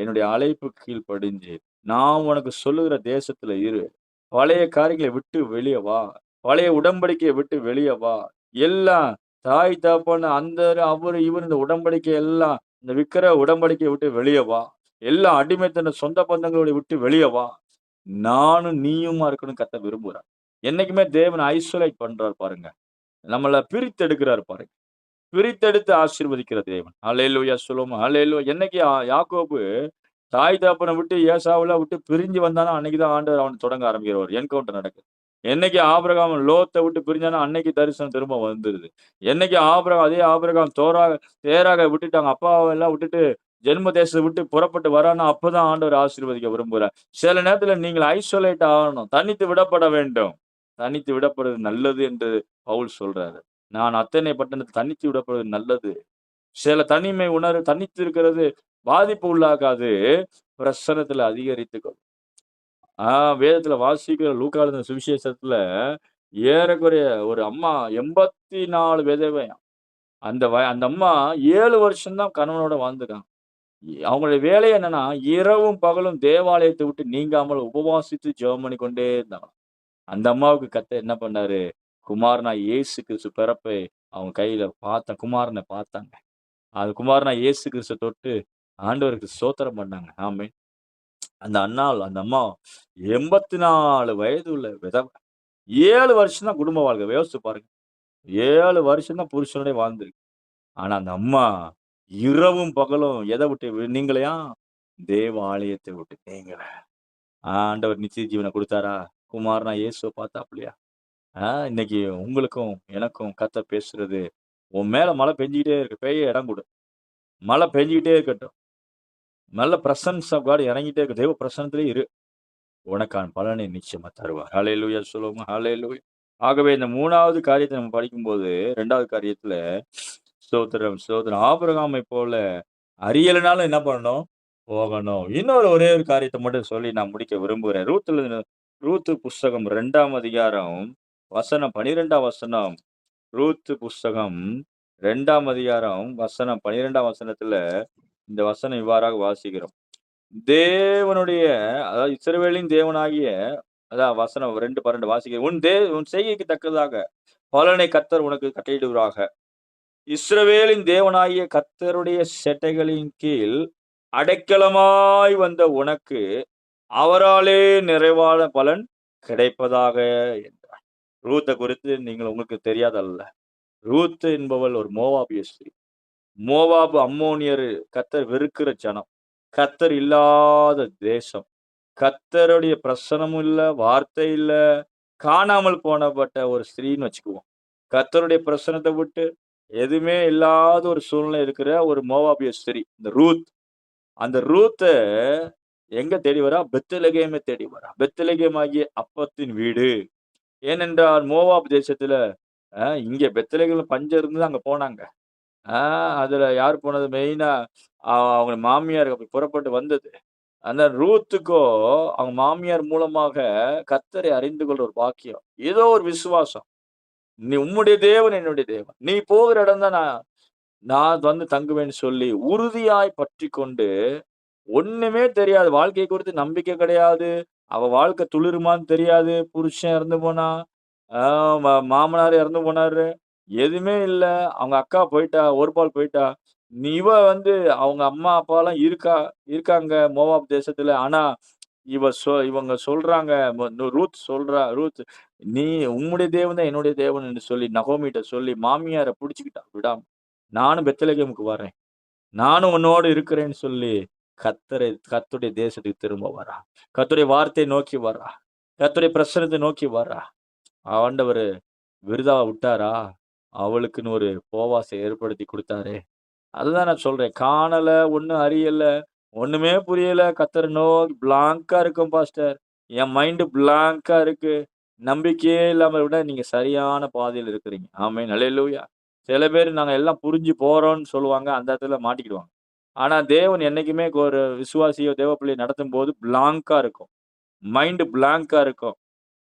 என்னுடைய அழைப்புக்கு கீழ்ப்படிஞ்சு நான் உனக்கு சொல்லுகிற தேசத்துல இரு. பழைய காரியங்களை விட்டு வெளியே வா. பழைய உடன்படிக்கையை விட்டு வெளியே வா. எல்லாம் தாய் தகப்பன் அந்த அவரு இவர் இந்த உடன்படிக்கை எல்லாம் இந்த விக்கிர உடன்படிக்கையை விட்டு வெளியே வா. எல்லாம் அடிமைத்தன சொந்த பந்தங்களோட விட்டு வெளியே வா. நானும் நீயுமா இருக்கணும் கத்த விரும்புறார். என்னைக்குமே தேவன் ஐசோலேட் பண்றாரு பாருங்க. நம்மள பிரித்தெடுக்கிறாரு பாருங்க. பிரித்தெடுத்து ஆசீர்வதிக்கிற தேவன். அல்லேலூயா சொல்லுவோமா? அல்லேலூயா. என்னைக்கு யாக்கோபு தாய் தகப்பனை விட்டு ஏசாவெல்லாம் விட்டு பிரிஞ்சு வந்தானோ அன்னைக்கு தான் ஆண்டவர் அவனை தொடங்க ஆரம்பிக்கிறவர். என்கவுண்டர் நடக்குது. என்னைக்கு ஆபிரகாம் லோத்தை விட்டு பிரிஞ்சானோ அன்னைக்கு தரிசனம் திரும்ப வந்துருது. என்னைக்கு அதே ஆபிரகாம் தேராக விட்டுட்டாங்க, அப்பாவை எல்லாம் விட்டுட்டு ஜென்ம தேசத்தை விட்டு புறப்பட்டு வரானோ அப்பதான் ஆண்டவர் ஆசீர்வதிக்க விரும்புகிறார். சில நேரத்துல நீங்கள் ஐசோலேட் ஆகணும். தனித்து விடப்பட வேண்டும். தனித்து விடப்படுவது நல்லது என்று பவுல் சொல்றாரு. நான் அத்தனை பட்டணத்தை தனித்து விடப்படுவது நல்லது. சில தனிமை உணர்வு தனித்து இருக்கிறது பாதிப்பு உள்ளாகாது. பிரசனத்துல அதிகரித்துக்கும். வேதத்துல வாசிக்கிற லூக்கா எழுதின சுவிசேஷத்துல ஏறக்குறைய ஒரு அம்மா 84 விதவையாம். அந்த அம்மா 7 வருஷம் தான் கணவனோட வாழ்ந்துருக்காங்க. அவங்களுடைய வேலை என்னன்னா, இரவும் பகலும் தேவாலயத்தை விட்டு நீங்காமல் உபவாசித்து ஜெபம் பண்ணிக்கொண்டே இருந்தாங்க. அந்த அம்மாவுக்கு கர்த்தர் என்ன பண்ணாரு? குமாரனா இயேசு கிறிஸ்து பிறப்பை அவங்க கையில குமாரனை பார்த்தாங்க. அந்த குமாரனா இயேசு கிறிஸ்துவ தொட்டு ஆண்டவருக்கு ஸ்தோத்திரம் பண்ணாங்க. ஆமென். அந்த அம்மா 84 வயது உள்ள விதவை. 7 வருஷம் தான் குடும்ப வாழ்க்கை. யோசிச்சு பாருங்க. 7 வருஷம் தான் புருஷனோட வாழ்ந்திருக்கு. ஆனா அந்த அம்மா இரவும் பகலும் எத விட்டு நீங்களையாம்? தேவாலயத்தை விட்டு நீங்கள. ஆண்டவர் நித்திய ஜீவனை குடுத்தாரா? குமாரனா இயேசுவ பார்த்தாப்லயா? இன்னைக்கு உங்களுக்கும் எனக்கும் கர்த்தர் பேசுறது, உன் மேல மழை பெஞ்சுக்கிட்டே இருக்கு. பெய்ய இடம் கொடு. மழை பெஞ்சுக்கிட்டே இருக்கட்டும். நல்ல பிரசன்ஸ் ஆஃப் காட் இறங்கிட்டே இருக்கு. தேவ பிரசன்னத்திலே இரு. உனக்கான பலனை நிச்சயமா தருவார். ஹல்லேலூயா சொல்லுவோமா? ஹல்லேலூயா. ஆகவே இந்த 3வது காரியத்தை நம்ம படிக்கும்போது 2வது காரியத்துல ஸ்தோத்திரம், ஸ்தோத்திரம். ஆபிரகாமை போல அறியலைனாலும் என்ன பண்ணணும்? போகணும். இன்னொரு ஒரே ஒரு காரியத்தை மட்டும் சொல்லி நான் முடிக்க விரும்புகிறேன். ரூத்து புஸ்தகம் 2ஆம் அதிகாரம் வசனம் 12ஆம் வசனம். ரூத்து புஸ்தகம் 2ஆம் அதிகாரம் வசனம் 12ஆம் வசனத்துல இந்த வசனம் இவ்வாறாக வாசிக்கிறோம். தேவனுடைய அதாவது இஸ்ரவேலின் தேவனாகிய அதான் வசனம் 2:12 வாசிக்கிறேன். உன் செய்கைக்கு தக்கதாக பலனை கர்த்தர் உனக்கு கட்டளையிடுவராக. இஸ்ரவேலின் தேவனாகிய கர்த்தருடைய செட்டைகளின் கீழ் அடைக்கலமாய் வந்த உனக்கு அவராலே நிறைவான பலன் கிடைப்பதாக என்றார். ரூத்தை குறித்து நீங்கள் உங்களுக்கு தெரியாதல்ல. ரூத் என்பவள் ஒரு மோவாபிய ஸ்திரீ. மோவாபு அம்மோனியர் கர்த்தர் வெறுக்கிற ஜனம். கர்த்தர் இல்லாத தேசம். கர்த்தருடைய பிரசனமும் இல்ல, வார்த்தை இல்ல, காணாமல் போனப்பட்ட ஒரு ஸ்திரீன்னு வச்சுக்குவோம். கர்த்தருடைய பிரசனத்தை விட்டு எதுவுமே இல்லாத ஒரு சூழ்நிலை இருக்கிற ஒரு மோவாபிய ஸ்திரீ இந்த ரூத். அந்த ரூத்த எங்க தேடி வரா? பெத்லகேமை தேடி வரா. பெத்லகேம் ஆகிய அப்பத்தின் வீடு. ஏனென்றால் மோவாப் தேசத்துல இங்க பெத்லகேம்ல பஞ்சம் இருந்து அங்க போனாங்க. அதுல யார் போனது? மெயினா அவங்க மாமியார் அப்படி புறப்பட்டு வந்தது. அந்த ரூத்துக்கோ அவங்க மாமியார் மூலமாக கர்த்தரை அறிந்து கொள்ற ஒரு பாக்கியம். ஏதோ ஒரு விசுவாசம். நீ உம்முடைய தேவன் என்னுடைய தேவன். நீ போகிற இடம் தான் நான் வந்து தங்குவேன்னு சொல்லி உறுதியாய் பற்றி கொண்டு ஒண்ணுமே தெரியாது. வாழ்க்கையை குறித்து நம்பிக்கை கிடையாது. அவ வாழ்க்கை துளிருமான்னு தெரியாது. புருஷன் இறந்து போனா, மாமனார் இறந்து போனாரு. எதுவுமே இல்ல. அவங்க அக்கா போயிட்டா, ஒரு பால் போயிட்டா. இவ வந்து அவங்க அம்மா அப்பாலாம் இருக்காங்க மோவாப் தேசத்துல. ஆனா இவங்க சொல்றாங்க, ரூத் நீ உம்முடைய தேவன் தான் என்னுடைய தேவன் என்று சொல்லி நகோமிட்ட சொல்லி மாமியார புடிச்சுக்கிட்டா விடாம. நானும் பெத்லகேமுக்கு வரேன். நானும் உன்னோடு இருக்கிறேன்னு சொல்லி கர்த்தருடைய தேசத்துக்கு திரும்ப வரா. கர்த்தருடைய வார்த்தையை நோக்கி வரா. கர்த்தருடைய பிரசனத்தை நோக்கி வரா. ஆண்டவரு விருதாவ விட்டாரா? அவளுக்குன்னு ஒரு போவாசை ஏற்படுத்தி கொடுத்தாரே. அதுதான் நான் சொல்றேன். காணல, ஒண்ணும் அறியல, ஒண்ணுமே புரியல. கர்த்தரை நோக்கி பிளாங்கா இருக்கும் பாஸ்டர். என் மைண்ட் பிளாங்கா இருக்கு. நம்பிக்கையே இல்லாம விட நீங்க சரியான பாதையில இருக்கிறீங்க. ஆமென். அல்லேலூயா. சில பேர் நாங்க எல்லாம் புரிஞ்சு போறோம்ன்னு சொல்லுவாங்க. அந்த இடத்துல மாட்டிக்கிடுவாங்க. ஆனா தேவன் என்னைக்குமே ஒரு விசுவாசியோ தேவ பிள்ளையை நடத்தும்போது பிளாங்கா இருக்கும். மைண்ட் பிளாங்கா இருக்கும்.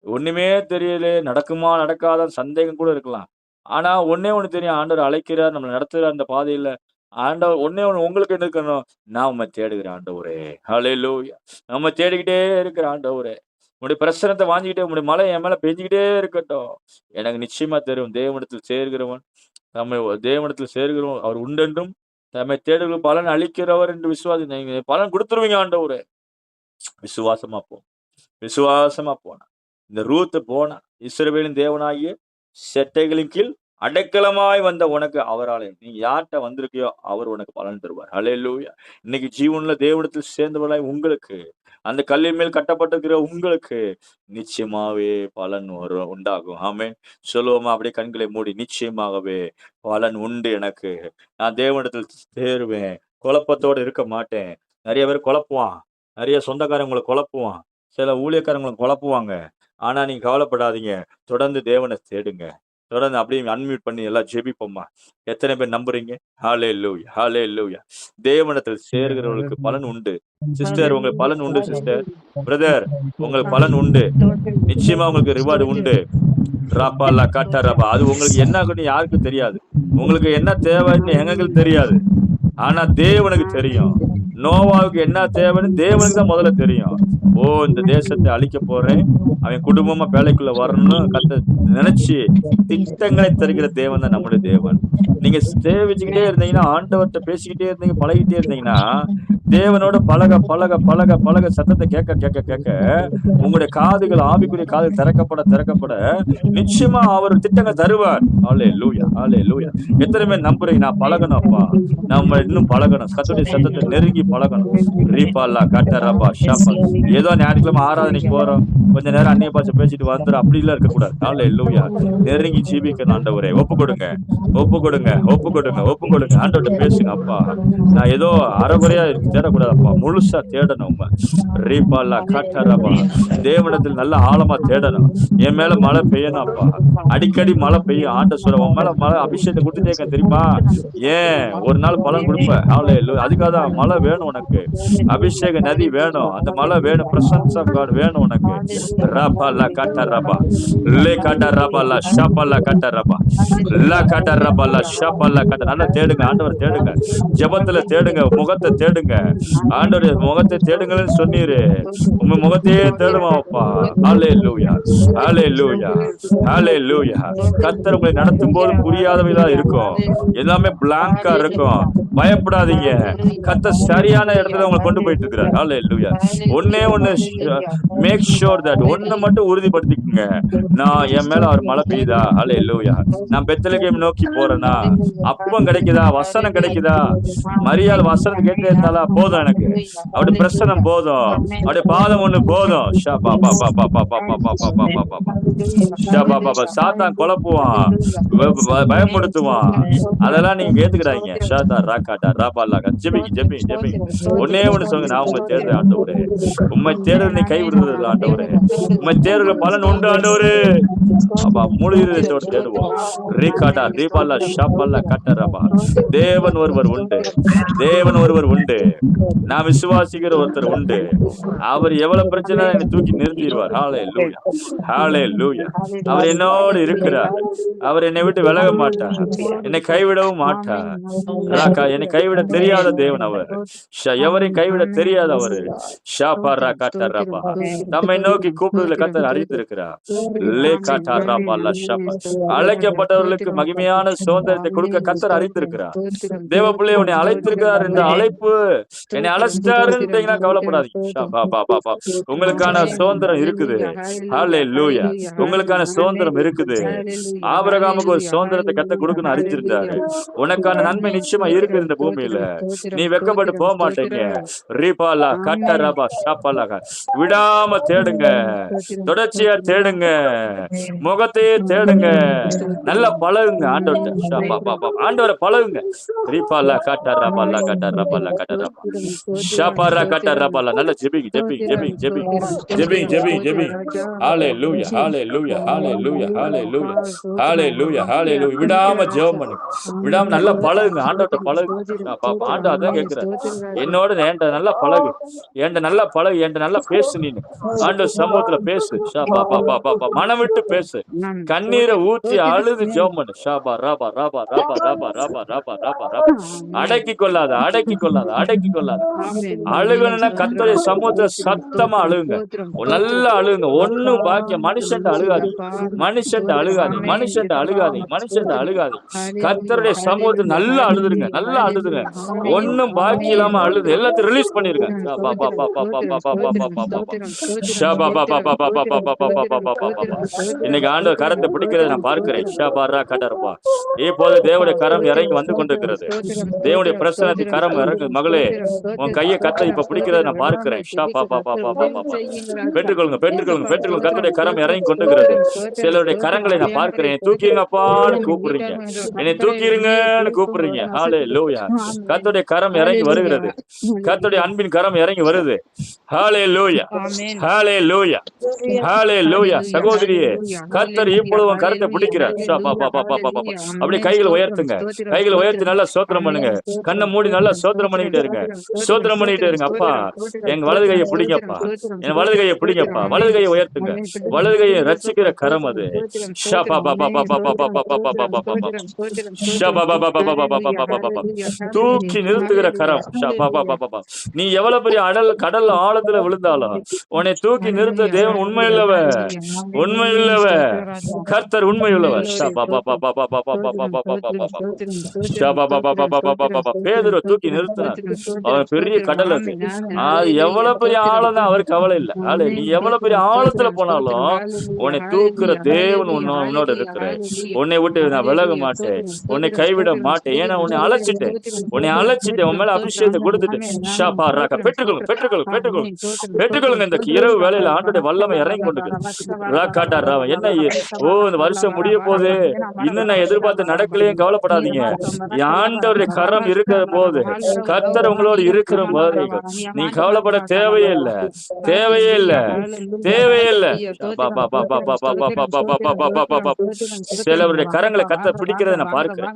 ஒண்ணுமே தெரியல, நடக்குமா நடக்காதா சந்தேகம் கூட இருக்கலாம். ஆனா ஒண்ணே ஒண்ணு தெரியும். ஆண்டவர் அழைக்கிறார், நம்மள நடத்துறார் அந்த பாதையில. ஆண்டவர் ஒண்ணே ஒண்ணு உங்களுக்கு என்ன இருக்கணும்? நான் உம்மை தேடுகிறேன் ஆண்டவரே. ஹல்லேலூயா. நான் உம்மை தேடிக்கிட்டே இருக்கிறேன் ஆண்டவரே. உம்முடைய பிரசன்னத்த வாஞ்சிக்கிட்டே உம்முடைய மழை என் மேல பெஞ்சுக்கிட்டே இருக்கட்டும். எனக்கு நிச்சயமா தெரியும். தேவனிடத்தில் சேர்கிறவன் தம்மை தேவனிடத்தில் சேர்கிறவன் அவர் உண்டென்றும் தம்மை தேடுகிறவர்களுக்கு பலன் அளிக்கிறவர் என்று நீங்க பலன் குடுத்துருவீங்க ஆண்டவரே. விசுவாசமா போ. விசுவாசமா போனா. இந்த ரூத் போனா. இஸ்ரவேலின் தேவனாகிய செட்டைகளின் கீழ் அடைக்கலமாய் வந்த உனக்கு அவராலே நீ யார்கிட்ட வந்திருக்கியோ அவர் உனக்கு பலன் தருவார். ஹல்லேலூயா. இன்னைக்கு ஜீவனுள்ள தேவனிடத்தில் சேர்ந்தவர்களாய் உங்களுக்கு அந்த கல்லின் மேல் கட்டப்பட்டிருக்கிற உங்களுக்கு நிச்சயமாவே பலன் உண்டாகும். ஆமென். சொல்லுவோமா? அப்படியே கண்களை மூடி நிச்சயமாகவே பலன் உண்டு எனக்கு. நான் தேவனிடத்தில் சேருவேன். குழப்பத்தோடு இருக்க மாட்டேன். நிறைய பேர் குழப்புவான். நிறைய சொந்தக்காரங்களை குழப்புவான். சில ஊழியக்காரங்களை குழப்புவாங்க. ஆனா நீங்க கவலைப்படாதீங்க. தொடர்ந்து தேவனை தேடுங்க. தொடர்ந்து அப்படியே அன்மியூட் பண்ணி எல்லாம் ஜெபிப்போம்மா. எத்தனை பேர் நம்புறீங்க? ஹல்லேலூயா, ஹல்லேலூயா. தேவனிடத்தில் சேர்கிறவர்களுக்கு பலன் உண்டு. சிஸ்டர் உங்களுக்கு பலன் உண்டு சிஸ்டர். பிரதர் உங்களுக்கு பலன் உண்டு. நிச்சயமா உங்களுக்கு ரிவார்டு உண்டு. ராப்பா காட்டா ரபா. அது உங்களுக்கு என்ன ஆகும்னு யாருக்கும் தெரியாது. உங்களுக்கு என்ன தேவைன்னு எங்களுக்கு தெரியாது. ஆனா தேவனுக்கு தெரியும். நோவாவுக்கு என்ன தேவைன்னு தேவனுக்கு தான் முதல்ல தெரியும். இந்த தேசத்தை அழிக்க போறேன், அவன் குடும்பமா வேலைக்குள்ள வரணும்னு நினைச்சு திட்டங்களை தருகிற தேவன் தான் நம்முடைய தேவன். நீங்க சேவிச்சுக்கிட்டே இருந்தீங்கன்னா, ஆண்டவர்கிட்ட பேசிக்கிட்டே இருந்தீங்க, பழகிட்டே இருந்தீங்கன்னா, தேவனோட பழக பழக பழக பழக சத்தத்தை கேட்க கேட்க கேட்க உங்களுடைய காதுகள் ஆவிக்குரிய காதுகள் திறக்கப்பட நிச்சயமா அவர் திட்டங்கள் தருவார். ஹல்லேலூயா, ஹல்லேலூயா. எத்தனை பேர் நம்புறீங்க? நான் பழகணும்ப்பா, நம்ம இன்னும் பழகணும், கர்த்தருடைய சத்தத்தை நெருங்கி பழகணும். ரீபாலா கட்டரபா ஷாபா. ஏதோ ஞாயிற்றுக்கிழமை ஆராதனைக்கு போறோம், கொஞ்ச நேரம் அந்நிய பாஷை பேசிட்டு வந்துடும், அப்படி எல்லாம் இருக்கக்கூடாது. ஹல்லேலூயா. நெருங்கி ஜீவிக்கணும் ஆண்டவரே. ஒப்பு கொடுங்க, ஒப்பு கொடுங்க, ஒப்பு கொடுங்க, ஒப்பு கொடுங்க. ஆண்டவர்கிட்ட பேசுங்க. அப்பா, நான் ஏதோ அரைகுறையா தேடக்கூடாதுப்பா, முழுசா தேடணும். ரீபாலா கட்டரபா. தேவனிடத்தில் நல்ல ஆழமா தேடணும். என் மேல மழை பெய்யணும் அப்பா, அடிக்கடி மழை பெய்யும். ஆண்ட சொல்ற உன் மேல மழை அபிஷேகத்தை கொடுத்துட்டே இருக்க தெரியுமா? ஏன் ஒரு நாள் பலன் கொடுப்ப. அதுக்காக தான் மழை வேணும் உனக்கு. அபிஷேக நதி வேணும், அந்த மழை வேணும், பிரசன்ஸ் ஆஃப் காட் வேணும் உனக்கு. ரபாலா கட்டரபா லே கட்டரபாலா ஷபாலா கட்டரபா லா கட்டரபாலா ஷபாலா கட்ட. நல்லா தேடுங்க, ஆண்டவர் தேடுங்க, ஜெபத்துல தேடுங்க, முகத்தை தேடுங்க. ஆண்டவர் முகத்தை தேடுங்கன்னு சொன்னீரு. உங்க முகத்தையே தேடுவாப்பா. ஹல்லேலூயா, ஹல்லேலூயா, ஹல்லேலூயா. கர்த்தர் உங்களை நடத்தும் போது புரியாதவையா இருக்கும், எல்லாமே பிளாங்கா இருக்கும். பயப்படாதீங்க. கர்த்தர் சரியான இடத்துல உங்களை கொண்டு போயிட்டு இருக்கிறார். ஹல்லேலூயா. ஒண்ணே ஒண்ணு மேக் ஷூர் தட் ஒண்ணு மட்டும் உறுதிப்படுத்திக்கங்க. நான் என் மேல அவர் மழை பெய்யுதா? ஹல்லேலூயா. நான் பெத்லகேம் நோக்கி போறேனா? அப்பம் கிடைக்குதா? வசனம் கிடைக்குதா? மரியாள் வசனத்தை கேட்டே இருந்தாலா? போதும் எனக்கு. அவருடைய பிரசனம் போதும், அவருடைய பாதம் ஒண்ணு போதும். சாத்தான் குழப்புவான், பயமுடுத்துவான். அதெல்லாம் நீங்க ஏத்துக்கிறாங்க. ஷாதா ராகாடா ராபாலாகா. ஜெபிங்க, ஜெபிங்க, ஜெபிங்க. ஒண்ணே ஒண்ணு சொல்லுங்க, நான் உங்களை தேடுறேன் ஆண்டவரே. உண்மை தேடுறது நீ கைவிடுறது இல்லை ஆண்டவரே. உண்மை தேடுற பலன் உண்டு ஆண்டவரே. அப்பா, முழு இதயத்தோடு தேடுவோம். ரீகாடா ரீபாலா ஷாபாலா கட்டரபா. தேவன் ஒருவர் உண்டு, தேவன் ஒருவர் உண்டு. நான் விசுவாசிக்கிற ஒருத்தர் உண்டு. அவர் எவ்வளவு பிரச்சனை என்னை தூக்கி நிறுத்திடுவார். ஹல்லேலூயா, ஹல்லேலூயா. அவர் என்னோடு இருக்கிறார். அவர் என்னை விட்டு விலக மாட்டார், என்னை கைவிடவும் மாட்டார். என்னை கைவிட தெரியாத தேவன் அவர். எவரையும் கைவிட தெரியாதவர். ஷாபாரா கட்டரபா. நம்மை நோக்கி கூப்பிடுதல கர்த்தர் அறிந்திருக்கிறார். லே கட்டரபா லா ஷாபா. அழைக்கப்பட்டவர்களுக்கு மகிமையான சுதந்திரத்தை கொடுக்க கர்த்தர் அறிந்திருக்கிறார். தேவ பிள்ளை உன்னை அழைத்திருக்கிறார். இந்த அழைப்பு என்னை அழைச்சிட்டாருன்னு கவலைப்படாதீங்க. உங்களுக்கான சுதந்திரம் இருக்குது. ஹல்லேலூயா. உங்களுக்கான சுதந்திரம் இருக்குது. ஆபிரகாமுக்கு ஒரு சுதந்திரத்தை கர்த்தர் கொடுக்கணும் அறிஞ்சிருந்தாரு. உனக்கான நன்மை நிச்சயமா இருக்குது இந்த பூமியில. நீ வெக்கப்பட்டு போக மாட்டீங்க. ரீபாலா கட்டரபா ஷாபாலா. விடாம தேடுங்க, தொடர்ச்சியா தேடுங்க, முகத்தையே தேடுங்க, நல்லா பழகுங்க ஆண்டவர்கிட்ட. ஆண்டவரை பழகுங்க. ரீபாலா கட்டரபா கட்டரபா கட்டரபா. ஷாபாரா கட்டா ரபாலா. நல்ல ஜெபிங்க, ஜெபிங்க, ஜெபிங்க, ஜெபிங்க, ஜெபிங்க, ஜெபிங்க, ஜெபிங்க. ஹalleluya, ஹalleluya, ஹalleluya, ஹalleluya, ஹalleluya, ஹalleluya. விடாம ஜெபம் பண்ணுங்க. விடாம நல்லா பழகுங்க. ஆண்டவர்ட்ட பழகுங்க. ஆண்டவர் அதான் கேட்கிறார். என்னோட என்கிட்ட நல்லா பழகு. என்கிட்ட நல்லா பழகு. என்கிட்ட நல்லா பேசு நீனு. ஆண்டவர் சமூகத்துல பேசு. ஷாபா பாபா பாபா. மனம் விட்டு பேசு. கண்ணீரை ஊற்றி அழுது ஜெபம் பண்ணு. ஷாபா ராபா ராபா ராபா ராபா ராபா ராபா ராபா ராபா. அடக்கி கொள்ளாத, அடக்கி கொள்ளாத, அடக்கி கொள்ளாத. அழுகணும்னா கர்த்தருடைய சமூகத்துல சத்தமா அழுகுங்க. நல்லா அழுகுங்க. ஒண்ணும் பாக்கியம். மனுஷன்ட்ட அழுகாதீங்க, மனுஷன்ட்ட அழுகாதீங்க, மனுஷன்ட்ட அழுகாதீங்க, மனுஷன்ட்ட அழுகாதீங்க. கர்த்தருடைய சமூகத்துல நல்லா அழுதுருங்க, நல்லா அழுதுங்க. ஒண்ணும் பாக்கி இல்லாம அழுது எல்லாத்தையும் ரிலீஸ் பண்ணிருங்க. இன்னைக்கு ஆண்டவர் கரத்தை பிடிக்கிறத நான் பார்க்கிறேன். இப்போது தேவனுடைய கரம் இறங்கி வந்து கொண்டிருக்கிறது. தேவனுடைய பிரசனத்தை கரம் இறங்கு. மகளே, உன் கையை கத்த இப்ப பிடிக்கிறத நான் பார்க்கிறேன். பெற்றுக்கொள்ளுங்க, பெற்றுக்கொள்ளுங்க, பெற்றுக்கொள்ளுங்க. கர்த்தருடைய கரம் இறங்கி கொண்டிருக்கிறது. சிலருடைய கரங்களை நான் பார்க்கிறேன். தூக்கிருங்கப்பான்னு கூப்பிடுறீங்க, என்னை தூக்கிருங்கன்னு கூப்பிடுறீங்க. ஹalleluya. கர்த்தருடைய கரம் இறங்கி வருகிறது. கர்த்தருடைய அன்பின் கரம் இறங்கி வருது. ஹalleluya, ஹalleluya, ஹalleluya. சகோதரியே, கர்த்தர் இப்பொழுது உன் கரத்தை பிடிக்கிறார். அப்படியே கைகளை உயர்த்துங்க. கைகளை உயர்த்தி நல்லா ஸ்தோத்திரம் பண்ணுங்க. கண்ணை மூடி நல்லா ஸ்தோத்திரம் பண்ணிக்கிட்டே இருங்க. ஸ்தோத்திரம் பண்ணிக்கிட்டே இருங்க. அப்பா, எங்க வலது கையை பிடிங்கப்பா, என் வலது கையை பிடிங்கப்பா. வலது கையை உயர்த்துங்க. வலது கையை ரட்சிக்கிற கரம் அது. தூக்கி நிறுத்துகிற கரம். நீ எவ்வளவு பெரிய கடல் ஆழத்துல விழுந்தாலும் உன்னை தூக்கி நிறுத்த தேவன் உண்மையுள்ளவர், உண்மையுள்ளவர். கர்த்தர் உண்மையுள்ளவர். பேதுருவை தூக்கி நிறுத்தினார். அவர் பெரிய கடல் அது. அது எவ்வளவு பெரிய ஆழம் தான் அவருக்கு கவலை இல்லை. நீ எவ்வளவு பெரிய ஆழத்துல போனாலும் உன்னை தூக்குற தேவன் உன்னோட இருக்கிற. உன்னை விட்டு நான் விலக மாட்டேன், உன்னை கைவிட மாட்டேன். ஏன்னா உன்னை அழைச்சிட்டேன், உன்னை அழைச்சிட்டேன். உன் மேல அபிஷேகத்தை கொடுத்துட்டு பெற்றுக்கொள்ளுங்க, பெற்றுக்கொள்ளுங்க, பெற்றுக்கொள்ளுங்க, பெற்றுக்கொள்ளுங்க. இந்த இரவு வேலையில ஆண்டோட வல்லமை இறங்கி கொண்டு என்ன இந்த வருஷம் முடிய போது இன்னும் நான் எதிர்பார்த்து நடக்கலையே கவலைப்படாதீங்க. ஆண்டவருடைய கரம் இருக்கிற போது, கர்த்தர் உங்களோடு இருக்கிற போது நீ கவலைப்பட தேவையே இல்லை, தேவையே இல்லை, தேவையே இல்லை. சிலவருடைய கரங்களை கர்த்தர் பிடிக்கிறத நான் பார்க்கிறேன்.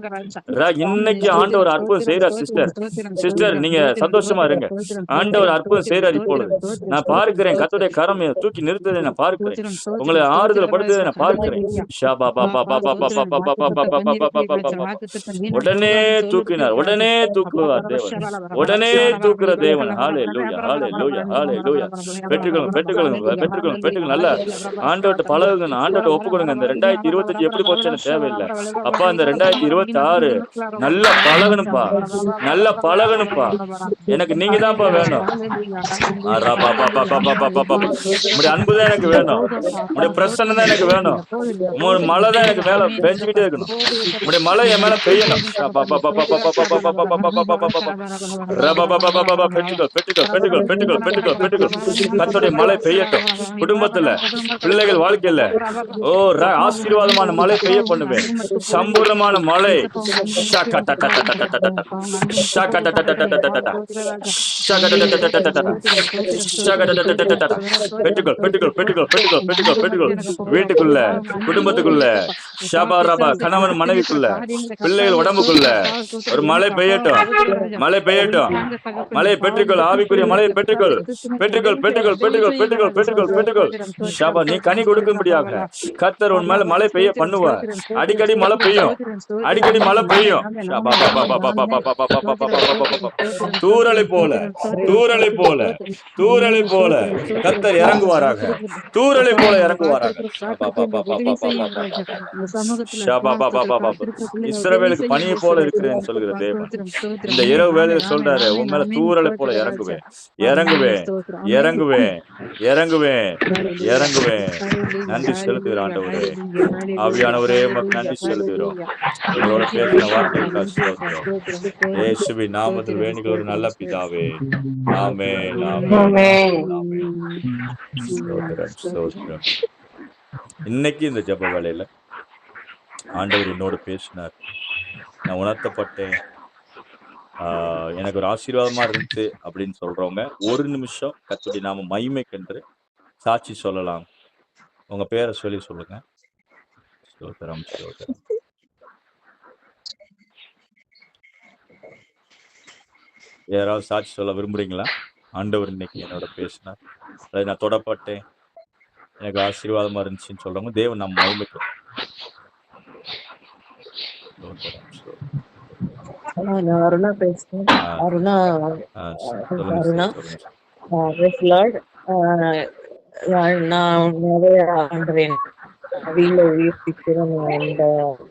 இன்னைக்கு ஆண்டவர் அற்புதம் செய்யறார். சிஸ்டர், சிஸ்டர், நீங்க சந்தோஷமா இருங்க. ஆண்டவர் அற்புதம் செய்யறார். இப்பொழுது நான் பார்க்கிறேன் கர்த்தருடைய கரம் தூக்கி நிறுத்ததை நான் பார்க்கிறேன். உங்களை ஆறுதல் படுத்ததை நான் பார்க்கிறேன். உடனே தூக்கினார், உடனே தூக்குவார் தேவன், உடனே தூக்குற தேவன். ஹalleluya, ஹalleluya, ஹalleluya. பெற்றுக்கொள்ளுங்க, பெற்றுக்கொள்ளுங்க, பெற்றுக்கொள்ளுங்க, பெற்றுக்கொள்ளுங்க. நல்லா ஆண்டவர்ட்ட பழகுங்க, ஆண்டவர்ட்ட ஒப்புக்கொடுங்க. இந்த 2025 எப்படி போச்சுன்னு தேவையில்லை. அப்பா, இந்த 2026 நல்லா பழகணும்பா, நல்லா பழகணும்பா. எனக்கு நீங்க தான்ப்பா வேணும். உங்களுடைய அன்பு தான் எனக்கு வேணும், உங்களுடைய பிரசன்னம் தான் எனக்கு வேணும், உங்களோட மழை தான் எனக்கு மேல பெஞ்சுக்கிட்டே இருக்கணும், உங்களுடைய மழை என் மேல பெய்யணும். கர்த்தருடைய மழை பெய்யட்டும். குடும்பத்துல, பிள்ளைகள் வாழ்க்கையில ஆசீர்வாதமான மழை பெய்ய பண்ணுவேன். சம்பூர்ணமான மழை. பெற்றுக்கொள், பெற்றுக்கொள், பெற்றுக்கொள், பெற்றுக்கொள், பெற்றுக்கொள், பெற்றுக்கொள். வீட்டுக்குள்ள, குடும்பத்துக்குள்ள, கணவன் மனைவிக்குள்ள, பிள்ளைகள் உடம்புக்குள்ள ஒரு மழை பெய்யட்டும், மழை பெய்யட்டும். மழையை பெற்றுக்கொள், ஆவிக்குரிய மழையை பெற்றுக்கொள், பெற்றுக்கொள், பெற்றுக்கொள், பெற்றுக்கொள், பெற்றுக்கொள், பெற்றுக்கொள், பெற்றுக்கொள். ஷாபா, நீ கனி கொடுக்கும்படியாக கர்த்தர் உன் மேல மழை பெய்ய பண்ணுவார். அடிக்கடி மழை பெய்யும், அடிக்கடி மழை பெய்யும். தூறலை போல, தூறலை போல, தூறலை போல கர்த்தர் இறங்குவாராக, தூறலை போல இறங்குவாராக. இஸ்ரவேலுக்கு பனியை போல இருக்கிறேன்னு சொல்கிற தேவன் இந்த இரவு வேலையில சொல்றாரு, உன் மேல தூறலை போல இறங்குவேன், இறங்குவேன், இறங்குவேன், இறங்குவேன், இறங்குவேன். நன்றி செலுத்துகிறோம் ஆண்டவரே. ஆவியானவரே, உமக்கு நன்றி செலுத்துகிறோம். உங்களோட பேசின வார்த்தைகளுக்காக ஸ்தோத்திரம். இயேசுவின் நாமத்தில் வேண்டிய ஒரு நல்ல பிதாவே, ஆமென், ஆமென், ஆமென். ஸ்தோத்திரம், ஸ்தோத்திரம். இன்னைக்கு இந்த ஜெப வேளையில ஆண்டவர் என்னோட பேசினார். நான் உணர்த்தப்பட்டேன், எனக்கு ஒரு ஆசீர்வாதமா இருந்துச்சு அப்படின்னு சொல்றவங்க 1 நிமிஷம் கர்த்தருடைய நாம மகிமைக்கென்று சாட்சி சொல்லலாம். உங்க பேரை சொல்லி சொல்லுங்க. ஸ்தோத்திரம், ஸ்தோத்திரம். யாராவது சாட்சி சொல்ல விரும்புறீங்களா? ஆண்டவர் இன்னைக்கு என்னோட பேசினார், அல்லது நான் தொடப்பட்டேன், எனக்கு ஆசீர்வாதமா இருந்துச்சுன்னு சொல்றவங்க தேவன் நம்ம மகிமைக்கு. ஸ்தோத்திரம், ஸ்தோத்திரம். நான் அருணா பேசுறேன். ஆ, அருணா சொல்லுங்க அருணா சார், சொல்லுங்க சார். Praise Lord. நான் நிறைய ஆண்டவரின் ஆவியில உயிர்ப்பிக்கிறேன்.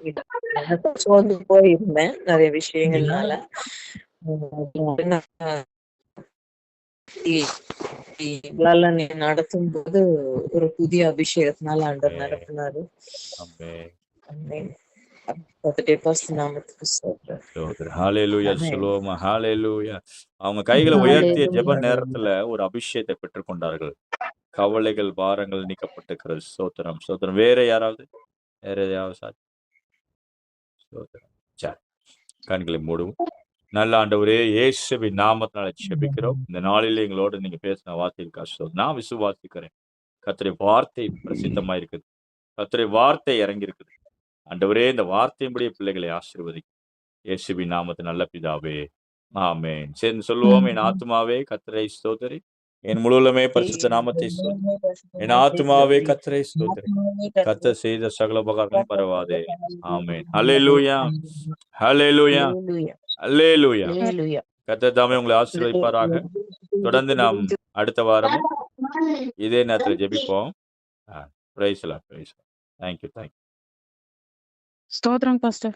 இந்த சோர்ந்து போயிருந்தேன் நிறைய விஷயங்கள்னால. இவளால நீ நடத்தும் போது ஒரு புதிய அபிஷேகத்தினால ஆண்டவர் நடத்தினாரு. ஆமென். ஆமென். கர்த்தருடைய பரிசுத்த நாமத்துக்கு ஸ்தோத்திரம். ஸ்தோத்திரம். ஹalleluya. ஆமென். சொல்லுவோமா? ஹalleluya. அவங்க கைகளை உயர்த்திய ஜெப ஹalleluya. நேரத்துல ஒரு அபிஷேகத்தை பெற்றுக்கொண்டார்கள். கவலைகள், பாரங்கள் நீக்கப்பட்டிருக்கிறது. ஸ்தோத்திரம், ஸ்தோத்திரம். வேற யாராவது? வேற யாராவது சாட்சி? ஸ்தோத்திரம். சரி, கண்களை மூடுவோம். நல்ல ஆண்டவரே, இயேசுவின் நாமத்தினால ஜெபிக்கிறோம். இந்த நாளிலே எங்களோடு நீங்க பேசின வார்த்தைக்கு ஸ்தோத்திரம். நான் விசுவாசிக்கிறேன். கர்த்தருடைய வார்த்தை பிரசித்தமா இருக்குது. கர்த்தருடைய வார்த்தை இறங்கி இருக்குது. ஆண்டவரே, இந்த வார்த்தையின்படியே பிள்ளைகளை ஆசீர்வதிக்கும். இயேசுவின் நாமத்தில் நல்ல பிதாவே, ஆமென். சேர்ந்து சொல்லுவோம். என் ஆத்துமாவே கர்த்தரை ஸ்தோத்திரி, என் முழுவதுமே பரிசுத்த நாமத்தை ஸ்தோத்திரி. என் ஆத்துமாவே கர்த்தரை ஸ்தோத்திரி, கர்த்தர் செய்த சகல உபகாரங்களையும் மறவாதே. ஆமென். ஹல்லேலூயா, ஹல்லேலூயா, ஹல்லேலூயா. Hallelujah. கர்த்தர் தாமே உங்களை ஆசீர்வதிப்பாராக. தொடர்ந்து நாம் அடுத்த வாரமும் இதே நேரத்தில் ஜெபிப்போம். Praise the Lord, praise the Lord. Thank you, thank you. ஸ்தோத்திரம் பாஸ்டர்.